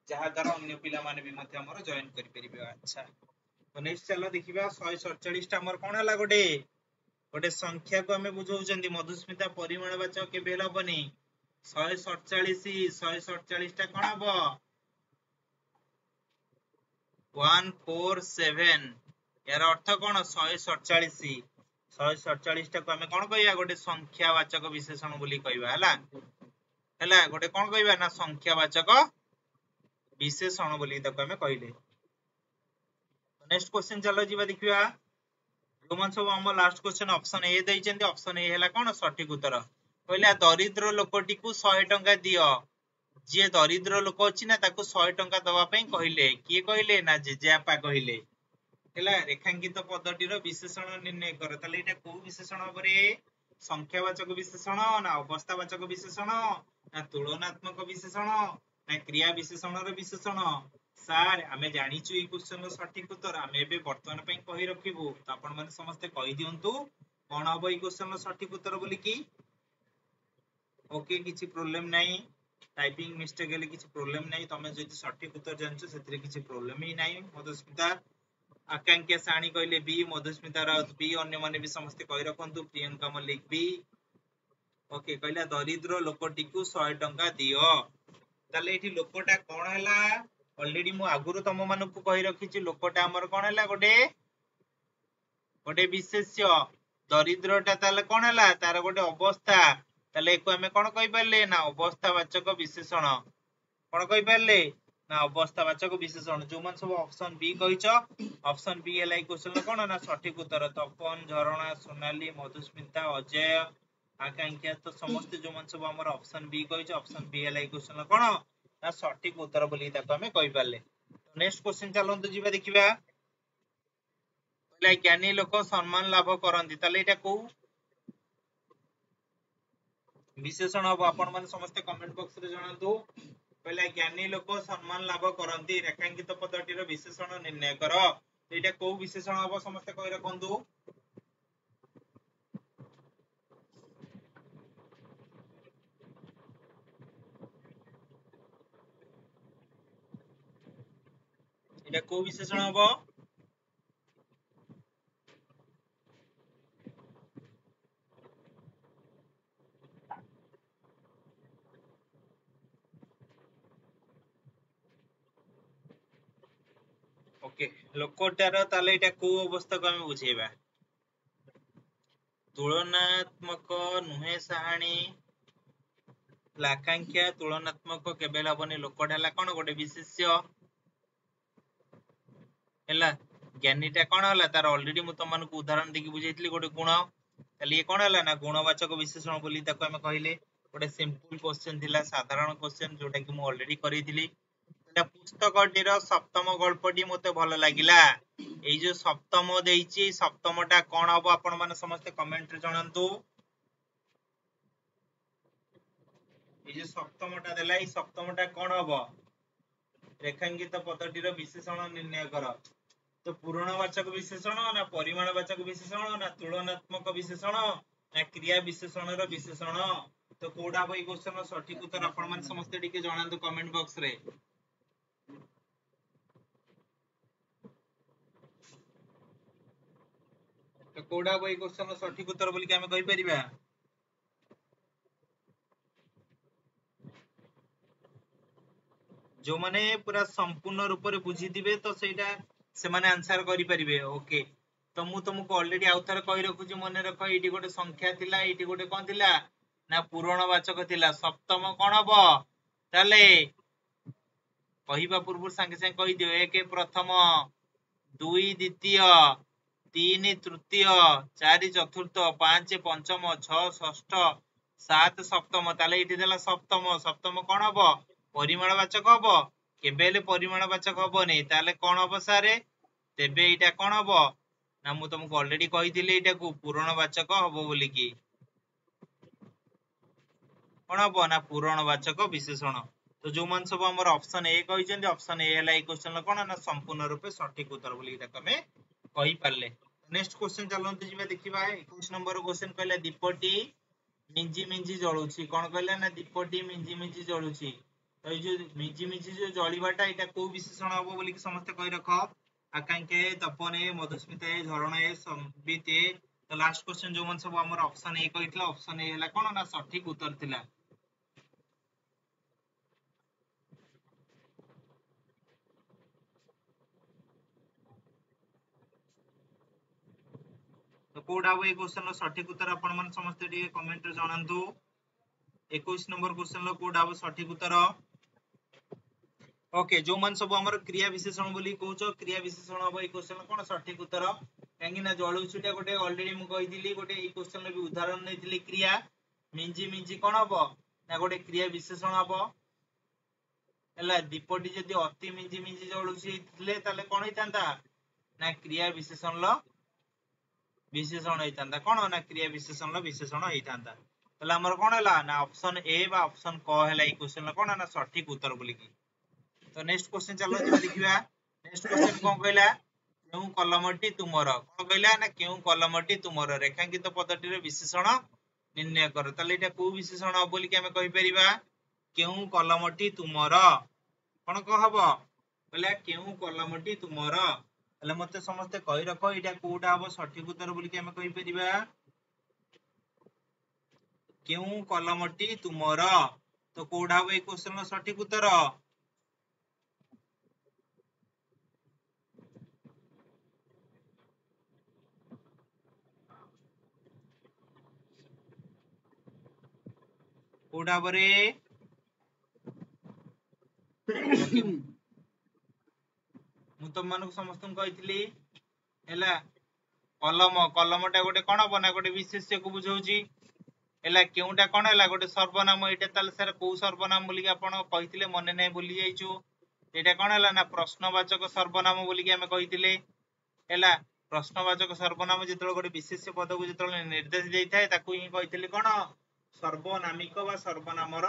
जहा द्वारा अन्य पिला माने भी मते हमर जॉइन करि परिबे। अच्छा, तो नेक्स्ट चलो देखिबा 147 टा हमर कोन हला गोटे गोटे संख्या को हमें बुझौचंदी। मधुस्मिता परिमाणवाचक के बेल बनी 147 टा कोन हबो 147। यार अर्थ कोन 147 टा को हमें कोन कहया गोटे संख्यावाचक विशेषण बोली कहबा। हला गोटे कोन कहबा ना संख्यावाचक विशेषण बोली ताको हमें कहले। नेक्स्ट क्वेश्चन चलो जीवा देखिबा। जो मन सब हम लास्ट क्वेश्चन ऑप्शन ए दैचंती। ऑप्शन ए हला कोन सठिक उत्तर। कहला दरिद्र लोकटी को 100 टंका दियो। जे दरिद्र लोक अछि ना ताको 100 टंका दवा पई कहिले। किए कहिले ना जेजेआपा कहिले। हला रेखांकित पदटीर विशेषण निर्णय कर। ताले एटा को विशेषण हबरे संख्यावाचक विशेषण ना अवस्थावाचक विशेषण ना तुलनात्मक विशेषण ना क्रिया विशेषण रो विशेषण। सार आमे जानिचु ई क्वेश्चन रो सठिक उत्तर। आमे एबे वर्तमान पई कहि रखिबु। त आपण माने समस्त कहि दियंतु कोन हबो ई क्वेश्चन रो सठिक उत्तर बोली की। ओके किछि प्रॉब्लम नाही। टाइपिंग मिस्टेक हेले किछि प्रॉब्लम नाही। तमे जदि सठिक उत्तर जानछु सेतरे किछि प्रॉब्लम ही नाही। मधुस्मिता आकांक्षा साणी कहले बी, मधुस्मिता राउत बी, अन्य माने भी समस्त कहि रखंतु। प्रियंका मल्लिक बी। ओके कहला दरिद्र लोकटी को 100 टंका दियो। ताले एठी लोकटा कोन हला ऑलरेडी मु आगुरु तम मानकु कहि रखिछि। लोकटा हमर कोन हला गोटे गोटे विशेष्य। दरिद्रटा ताले कोन हला तार गोटे अवस्था। ताले एको हमें कोन कहि परले ना अवस्थावाचक विशेषण। कोन कहि परले ना अवस्थावाचक विशेषण। जो मन सब ऑप्शन बी कहिछ ऑप्शन बी हला ई क्वेश्चन कोन ना सठिक उत्तर। तपन, झरणा, सोनाली, मधुस्मिता, अजय, आकांक्षा तो समस्त जो मन सब हमर ऑप्शन बी कहिछ ऑप्शन बी हला ई क्वेश्चन कोन ना सठिक उत्तर बोली ताको हमें कहि परले। नेक्स्ट क्वेश्चन चलंतु जिबा देखिबा। कहला ज्ञानी लोक सम्मान लाभ करंती। ताले एटा को विशेषण हबो आपण माने समस्त कमेंट बॉक्स रे जणांतु। कहला ज्ञानी लोक सम्मान लाभ करंती। रेखांकित पदटीर विशेषण निर्णय कर। एटा को विशेषण हबो समस्त कहि रखंतु। एटा को विशेषण हबो ओके लोकटार। ताले एटा को अवस्था को हम बुझेबा। तुलनात्मक नुहे साहाणी। आकांक्षा तुलनात्मक केबेल हबनी। लोकटा हला कोन गोटे विशेष्य। हला ज्ञानीटा कोन हला तार ऑलरेडी मु तमनको उदाहरण देखि बुझैतली गोटे गुण। ताले ये कोन हला ना गुणवाचक विशेषण बोली ताको हम कहिले। गोटे सिंपल क्वेश्चन थिला साधारण क्वेश्चन जोटा कि मु ऑलरेडी करितली। एटा पुस्तकटीर सप्तम गल्पटी मते भलो लागिला। एई जो सप्तम देइची सप्तमटा कोन हबो आपण माने समस्त कमेंट रे जणांतु। एई जो सप्तमटा देला एई सप्तमटा कोन हबो रेखांकित पदटीर विशेषण निर्णय कर। तो पूर्णवाचक विशेषण ना परिमाणवाचक विशेषण ना तुलनात्मक विशेषण ना क्रिया विशेषण रो विशेषण। तो कोडा बई क्वेश्चन सठिक उत्तर आपण माने समस्त टिके जणांतु कमेंट बॉक्स रे। तो कोडा बई क्वेश्चन सठिक उत्तर बोली के हम कहि परिबा। जो माने पूरा संपूर्ण रूप से बुझीदिबे तो सेटा से माने आंसर करि परिबे ओके तो मु तुमको ऑलरेडी आउथर कहि रखुची मन रख एटी गोटे संख्या थिला एटी गोटे कोन थिला ना पूरणवाचक थिला सप्तम कोन हबो ताले कहिबा पूर्व संगे संगे कहि दियो एक प्रथम दुई द्वितीय तीन तृतीय चारि चतुर्थ पांच पंचम छह षष्ठ सात सप्तम ताले इति देला सप्तम सप्तम कोन हबो परिमाणवाचक हबो केबेले परिमाणवाचक हबो नै ताले कोन हबो सारे तेबे एटा कोन हबो ना मु तुमको ऑलरेडी कहिदिले एटा को पूरणवाचक हबो बोली की कोन हबो ना पूरणवाचक विशेषण तो जो मान सब हमर ऑप्शन ए कहिसेंती ऑप्शन ए हला ए क्वेश्चन कोन ना संपूर्ण रूपे सठिक उत्तर बोली एटा तमे कहि पाले नेक्स्ट क्वेश्चन चलंतु जिबा देखिबा 21 नंबर क्वेश्चन कहले दीपटी मिंजी मिंजी जळुची कोन कहले ना दीपटी मिंजी मिंजी जळुची तो ए जो मिंजी मिंजी जो जळिबाटा एटा को विशेषण हबो बोली की समस्त कहि रख आकांक्षे तपने मधुस्मिता झरणा संबित तो लास्ट क्वेश्चन जो मन सब हमर ऑप्शन ए कहितला ऑप्शन ए हला कोन ना सठिक उत्तर थिला तो कोड आबो ए क्वेश्चन रो सठिक उत्तर आपण मन समस्त डी कमेंट रे जणांतु 21 नंबर क्वेश्चन रो कोड आबो सठिक उत्तर ओके जो मन सब हमर क्रिया विशेषण बोली कहउछो क्रिया विशेषण हबो ए क्वेश्चन कोन सठिक उत्तर कांगी ना जळुछुटा गोटे ऑलरेडी मु कहि दिली गोटे ए क्वेश्चन रे भी उदाहरण नैथिली क्रिया मिंजी मिंजी कोन हबो ना गोटे क्रिया विशेषण हबो हला दीपटी जदी अति मिंजी मिंजी जळुछि थिले ताले कोन होइतांता ना क्रिया विशेषण लो विशेषण होइतांता कोन ना क्रिया विशेषण लो विशेषण होइतांता तले हमर कोन हला ना ऑप्शन ए बा ऑप्शन क हला ए क्वेश्चन कोन ना सठिक उत्तर बोली की तो नेक्स्ट क्वेश्चन चलो जे देखिबा नेक्स्ट क्वेश्चन कोन कहला केउ कलमटी तुमर कोन कहला ना केउ कलमटी तुमर रेखांकित पदटी रे विशेषण निर्णय कर तले एटा को विशेषण हो बोली कि हमें कहि परिबा केउ कलमटी तुमर कोन कहबो कहला केउ कलमटी तुमर हले मते समस्त कहि रखो एटा कोटा हबो सठिक उत्तर बोली कि हमें कहि परिबा केउ कलमटी तुमर तो कोडा हबो ए क्वेश्चन रो सठिक उत्तर कोडा बरे मु तो मानक समस्त कहितली हैला कलम कलमटा गोटे कोन बना गोटे विशेष्य को बुझौची हैला केउटा कोन हैला गोटे सर्वनाम एटा ताल सर को सर्वनाम बोली कि आपण कहितले मने नै बोली जाइछु एटा कोन हैला ना प्रश्नवाचक सर्वनाम बोली कि हमें कहितले हैला प्रश्नवाचक सर्वनाम जेतल गोटे विशेष्य पद को जेतल निर्देश देई थाए ताकू ही कहितले कोन सर्वनामिक बा सर्वनामर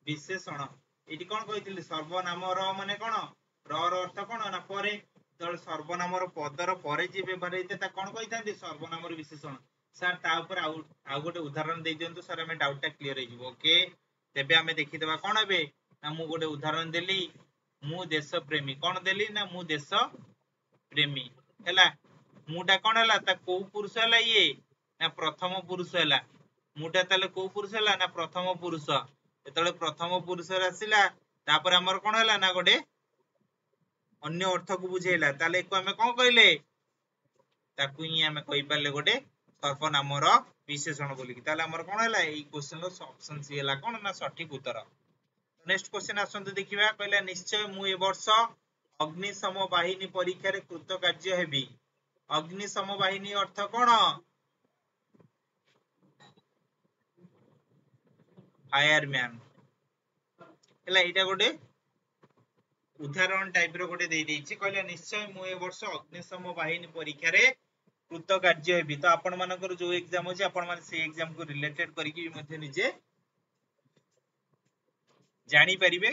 विशेषण एटी कोन कहितले सर्वनामर माने कोन र अर्थ कोन ना परे तळ सर्वनामर पदर परे जे व्यवहार हेते ता कोन कहिथांती सर्वनामर विशेषण सर ता ऊपर आ गोटे उदाहरण दे दियंतु सर हमें डाउटटा क्लियर हे जिवो ओके तेबे हमें देखि देबा कोन हेबे ना मु गोटे उदाहरण देली मु देश प्रेमी कोन देली ना मु देश प्रेमी हैला मुटा कोन हैला ता को पुरुष हैला ये ना प्रथम पुरुष हैला मुटा ताले को पुरुष हैला ना प्रथम पुरुष एतले प्रथम पुरुष आसीला तापर हमर कोन हैला ना गोटे अन्य अर्थ को बुझेला ताले को हमें कोन कहले ताकू ही हमें कहि पाले गोटे सर्वनामर विशेषण बोली ताले हमर कोन हैला ए क्वेश्चन रो ऑप्शन सी हैला कोन ना सठिक उत्तर नेक्स्ट क्वेश्चन आसंतु देखिबा कहला निश्चय मु ए वर्ष अग्निशम बाहिनी परीक्षा रे कृतकार्य हेबी अग्निशम बाहिनी अर्थ कोन फायरमैन हैला एटा गोटे उदाहरण टाइप रो गोटे दे देछि कहले निश्चय मु ए वर्ष अग्निशम बाहिनी परीक्षा रे कृतकार्य हेबी तो आपण मानकर जो एग्जाम होछि आपण माने से एग्जाम को रिलेटेड करी कि मध्ये निजे जानी परिबे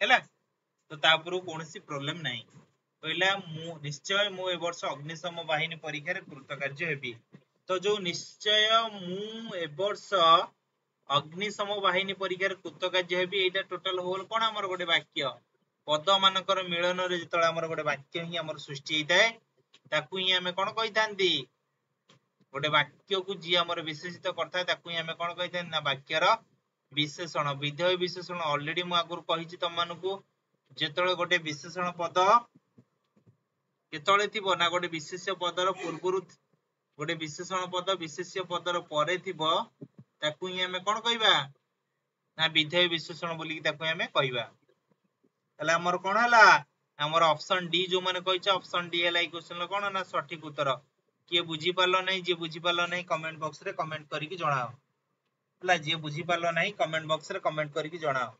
हैला तो ता ऊपर कोनोसी प्रॉब्लम नाही कहला मु निश्चय मु ए वर्ष अग्निशम बाहिनी परीक्षा रे कृतकार्य हेबी तो जो निश्चय मु ए वर्ष अग्निशम बाहिनी परीक्षा रे कृतकार्य हेबी एटा टोटल होल कोन हमर गोटे वाक्य पद मानकर मिलन रे जतळे हमर गोटे वाक्य ही हमर सृष्टि हिताए ताकू ही हमें कोन कहितांती गोटे वाक्य को जी हमर विशेषित करता ताकू ही हमें कोन कहितांती ना वाक्यर विशेषण विधेय विशेषण ऑलरेडी मु आगुर कहिछि तम मानकु जेतळे गोटे विशेषण पद केतळे थिबो ना गोटे विशेष्य पदर पूर्वरु गोटे विशेषण पद विशेष्य पदर परे थिबो ताकू ही हमें कोन कहबा ना विधेय विशेषण बोली ताकू हमें कहबा तले हमर कोन हला हमर ऑप्शन डी जो माने कहिछ ऑप्शन डी हला ई क्वेश्चन कोन ना सठिक उत्तर किए बुझी पालो नहीं जे बुझी पालो नहीं कमेंट बॉक्स रे कमेंट करके जणाओ हला जे बुझी पालो नहीं कमेंट बॉक्स रे कमेंट करके जणाओ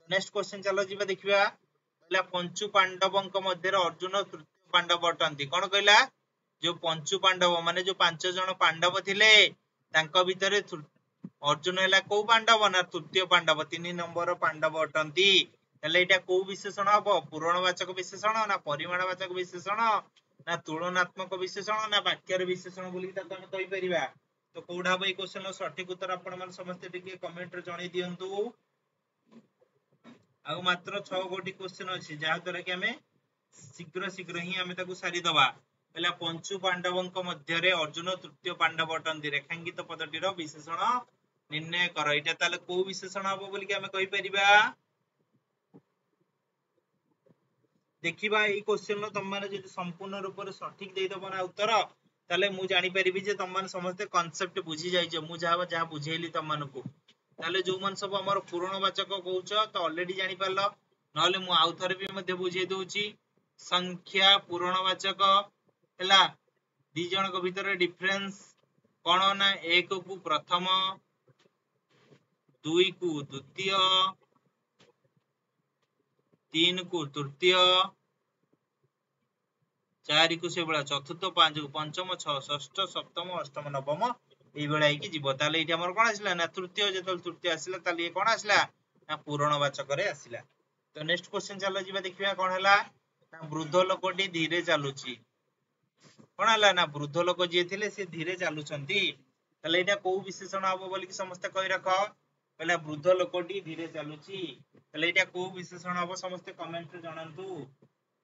नेक्स्ट क्वेश्चन चलो जीवा देखिबा कहला पंचु पांडवंक मध्य अर्जुन तृतीय पांडव अटंती कोन कहला जो पंचु पांडव माने जो पांच जन पांडव थिले तांको भितरे अर्जुन हला को पांडव ना तृतीय पांडव 3 नंबर पांडव अटंती तले एटा को विशेषण हबो पूरणवाचक विशेषण ना परिमाणवाचक विशेषण ना तुलनात्मक विशेषण ना वाक्यर विशेषण बोली त हम कहि परिबा तो कोडा बई क्वेश्चन रो सठिक उत्तर आपण मन समस्त टिके कमेंट रे जणाई दियंतु आ मात्र 6 गोटी क्वेश्चन अछि जहा द्वारा कि हमें शीघ्र शीघ्र ही हमें ताकू सारी दबा पहला पंचु पांडवंक मध्य रे अर्जुन तृतीय पांडव अटंती रेखांकित पदटीर विशेषण निर्णय कर एटा ताले को विशेषण हबो बोली कि हमें कहि परिबा देखिबा ई क्वेश्चन रो तुम माने जदि संपूर्ण रूप रे सठिक देई दबो ना उत्तर ताले मु जानि परिबि जे तुम माने समस्त कांसेप्ट बुझी जाई जे मु जहा बुझेली तुम मानको ताले जो मन सब हमर पूर्णवाचक कहउछ तो ऑलरेडी जानि पारलो नहले मु आउ थरे भी मध्ये बुझे दउची संख्या पूर्णवाचक हला दी जन को भीतर डिफरेंस कोन ना एक को प्रथम दुई को द्वितीय तीन को तृतीय चार को से बळा चतुर्थ पांच को पंचम छ षष्ठ सप्तम अष्टम नवम এই বেলা কি জীব তাহলে এটা আমার কোন আসিলা না তৃতীয় যেতল তৃতীয় আসিলা তাহলে কোন আসিলা না पूरणवाचक रे আসিলা तो नेक्स्ट क्वेश्चन चलो जीवा देखिबा कोन हला ना वृद्ध लोकटी धीरे चालुची कोन हला ना वृद्ध लोक जे थिले से धीरे चालुचंती ताले एटा को विशेषण हबो बोली कि समस्त कहि रखो पहला वृद्ध लोकटी धीरे चालुची ताले एटा को विशेषण हबो समस्त कमेंट रे जणांतु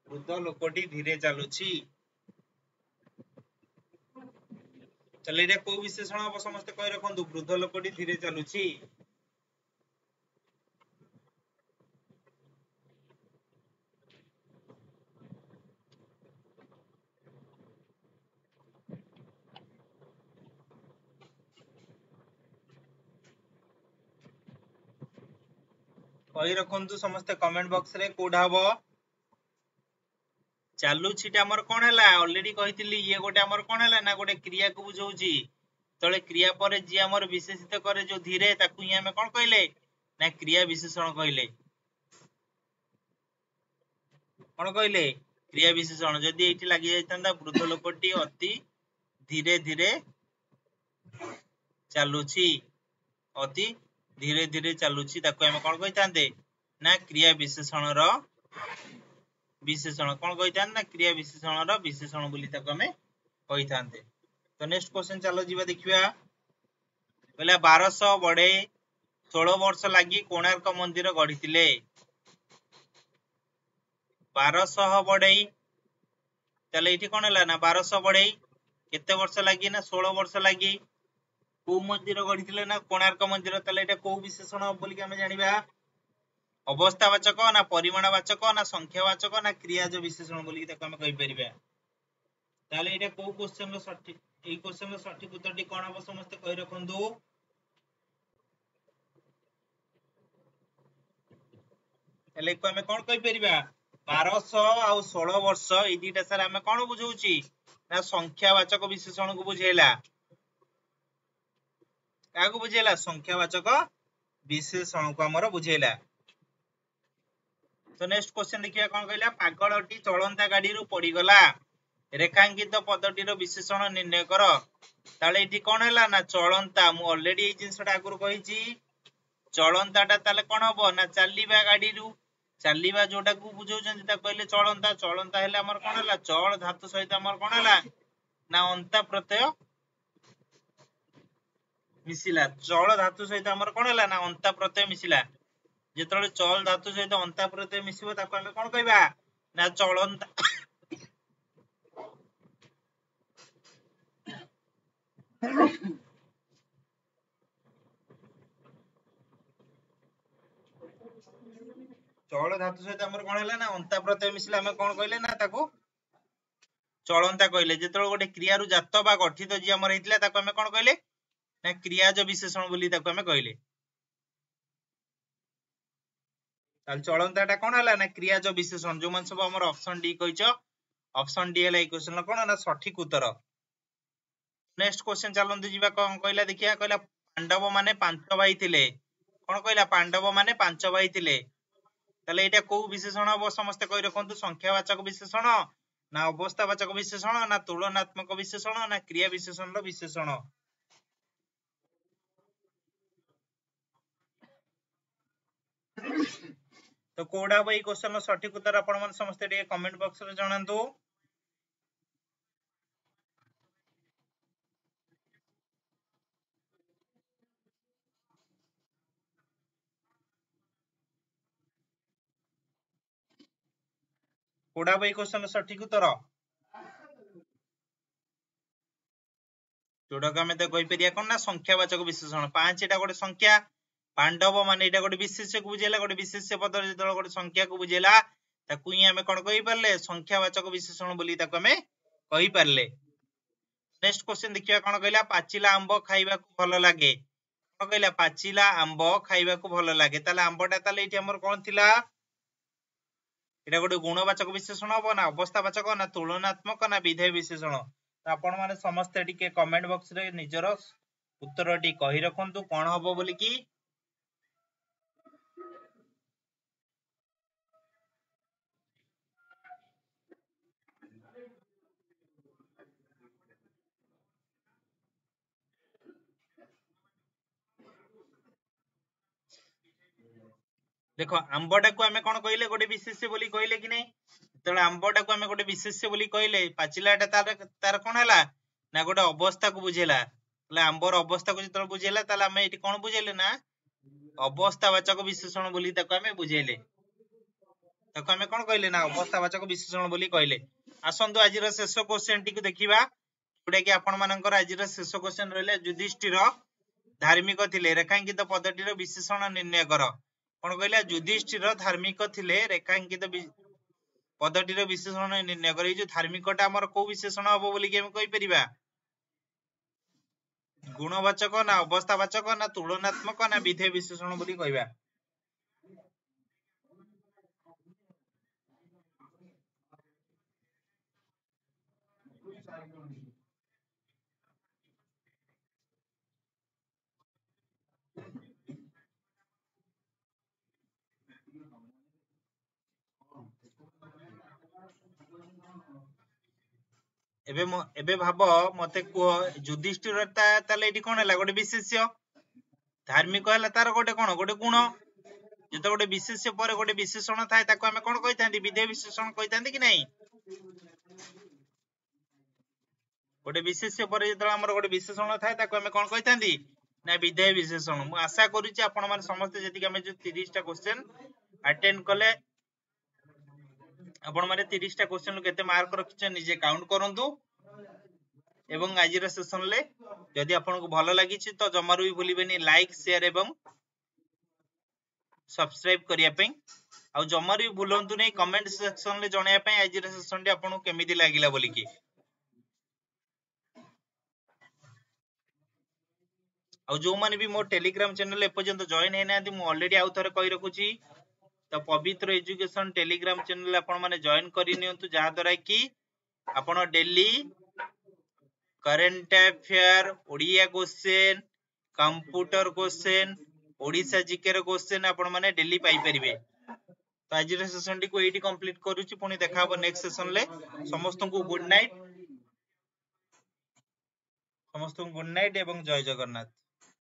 वृद्ध लोकटी धीरे चालुची चले एटा को विशेषण हबो समस्त कहि रखंतु वृद्ध लोकटी धीरे चालुची कहि रखंतु समस्त कमेंट बॉक्स रे कोडा हबो चालू छिटा हमर कोन हला ऑलरेडी कहितली ये गोटे हमर कोन हला ना गोटे क्रिया को बुझौची तळे क्रिया परे जे हमर विशेषित करे जो धीरे ताकू ही हमें कोन कहले ना क्रिया विशेषण कहले कोन कहले क्रिया विशेषण जदी एठी लागि जायतंदा वृद्ध लोकटी अति धीरे धीरे चालुची अति धीरे धीरे चालुची ताकू हमें कोन कहितांदे ना क्रिया विशेषण रो विशेषण कोन कहितान ना क्रिया विशेषण रो विशेषण बोली ताकू हमें कहितांदे तो नेक्स्ट क्वेश्चन चलो जीवा देखिबा कहला 1200 बडे 16 वर्ष लागि कोणार्क मंदिर गढितिले 1200 बडई तले इठी कोन हला ना 1200 बडई केते वर्ष लागि ना 16 वर्ष लागि को मंदिर गढितिले ना कोणार्क मंदिर तले एटा को विशेषण बोली कि हमें जानिबा अवस्थावाचक ना परिमाणवाचक ना संख्यावाचक ना क्रियाज विशेषण बोली कि हम कहि परिबा ताले एटा को क्वेश्चन रो सठिक ए क्वेश्चन रो सठिक उत्तरटी कोन हबो समस्त कहि रखंदु एले को हमें कोन कहि परिबा 1200 आ 16 वर्ष ए दीटा सर हमें कोन बुझौची ना संख्यावाचक विशेषण को बुझेला का को बुझेला संख्यावाचक विशेषण को हमर बुझेला तो नेक्स्ट क्वेश्चन देखिया कोन कहला पागलटी चलंता गाड़ी रु पड़ी गला रेखांकित पदटीर विशेषण निर्णय कर ताले इठी कोन हला ना चलंता मु ऑलरेडी ए जिंसटा आगुर कहिची चलंताटा ताले कोन हबो ना चालीबा गाड़ी रु चालीबा जोटा को बुझौचन ता कहले चलंता चलंता हेले हमर कोन हला चल धातु सहित हमर कोन हला ना अंता प्रत्यय मिसिला चल धातु सहित हमर कोन हला ना अंता प्रत्यय मिसिला जेतले चल धातु सहित अंता प्रत्यय मिसिबो ताको हम कोन कहबा ना चलंता ତରଳ धातु सहित हमर कोन हैला ना अंता प्रत्यय मिसले हम कोन कहले ना ताको चलंता कहले जेतळ गोटे क्रिया रु जात बा गठित जी हमर हेतिला ताको हम कोन कहले ना क्रियाज विशेषण बोली ताको हम कहले ताल चलंताटा कोन हैला ना क्रियाज विशेषण जो मान सब हमर ऑप्शन डी कहिचो ऑप्शन डी हैला ई क्वेश्चन कोन ना सठिक उत्तर नेक्स्ट क्वेश्चन चलंतु जीवा कोन कहला देखिया कहला पांडव माने पांच भाई थिले कोन कहला पांडव माने पांच भाई थिले ताले एटा को विशेषण अब समस्त कहि रखंतु संख्यावाचक विशेषण ना अवस्थावाचक विशेषण ना तुलनात्मक विशेषण ना क्रिया विशेषण रो विशेषण तो कोडा भाई क्वेश्चन रो सठिक उत्तर आपण मन समस्त टे कमेंट बॉक्स रे जणांतु कोडा भाई क्वेश्चन रो सठिक उत्तर जोडा का में तो कहि परिया कोन ना संख्यावाचक विशेषण पांच एटा गोटे संख्या पांडव माने एटा गोटे विशेष्य को बुझेला गोटे विशेष्य पद रे जेतळ गोटे संख्या को बुझेला ताकू ही हमें कोन कहि परले संख्यावाचक विशेषण बोली ताको हमें कहि परले नेक्स्ट क्वेश्चन देखिया कोन कहला पाचिला आंबो खाइबा को भलो लागे कोन कहला पाचिला आंबो खाइबा को भलो लागे ताले आंबोटा ताले एठी हमर कोन थिला एटा गोटे गुणवाचक विशेषण हो ना अवस्थावाचक ना तुलनात्मक ना विधेय विशेषण तो आपण माने समस्त टिके कमेंट बॉक्स रे निजर उत्तर टी कहि रखंतु कोन हबो बोली की देखो आंबोटा को हमें कोन कहले गोटे विशेष्य बोली कहले कि नै तळे आंबोटा को हमें गोटे विशेष्य बोली कहले पाचिलाटा तार कोन हला ना गोटे अवस्था को बुझेला ले आंबर अवस्था को जतळ बुझेला ताले हमें एठी कोन बुझेले ना अवस्थावाचक विशेषण बोली ताको हमें बुझेले ताको हमें कोन कहले ना अवस्थावाचक विशेषण बोली कहले आसंतु आजिर शेष क्वेश्चन टी को देखिबा जोटा कि आपण मानकर आजिर शेष क्वेश्चन रहले युधिष्ठिर धार्मिक थिले रेखांकित पदटीर विशेषण निर्णय कर कोन कहला युधिष्ठिर धार्मिक थिले रेखांकित पदटीर विशेषण निर्णय कर जो धार्मिकटा हमर को विशेषण हबो बोली कि हम कहि परिबा गुणवाचक ना अवस्थावाचक ना तुलनात्मक ना विधेय विशेषण बोली कहबा एबे भाबो मते को युधिष्ठिर ताले एठी कोन हला गोटे विशेष्य धार्मिक हला तार गोटे कोन गोटे गुण जेतो गोटे विशेष्य पर गोटे विशेषण थाए ताको हमें कोन कहितांती विधेय विशेषण कहितांती कि नै गोटे विशेष्य पर जेतो हमर गोटे विशेषण थाए ताको हमें कोन कहितांती ना विधेय विशेषण मु आशा करूची आपण माने समस्त जेति हमें जो 30 टा क्वेश्चन अटेंड कले आपण माने 30 टा क्वेश्चन केते मार्क रखिछ निजे काउंट करंतु एवं आजिर सेशन ले यदि आपन को भलो लागि छि तो जमारु भी भूलिबेनी लाइक शेयर एवं सब्सक्राइब करिया पई आ जमारु भी भूलंतु नै कमेंट सेक्शन ले जणाया पई आजिर सेशन डी आपन को केमिति लागिला बोली की आ जो माने भी मोर टेलीग्राम चैनल ए पर्यंत जॉइन हे नांती मु ऑलरेडी आउ थरे कहि रखुची तो पवित्र एजुकेशन टेलीग्राम चैनल आपण माने जॉइन करि नियंतु जहा द्वारा की आपण daily current affair Odia question computer question Odisha GK रो क्वेश्चन आपण माने डेली पाई परिबे तो आज रे सेशन टी को एटी कंप्लीट करूची पुनी देखा हबो नेक्स्ट सेशन ले समस्त को गुड नाइट एवं जय जगन्नाथ।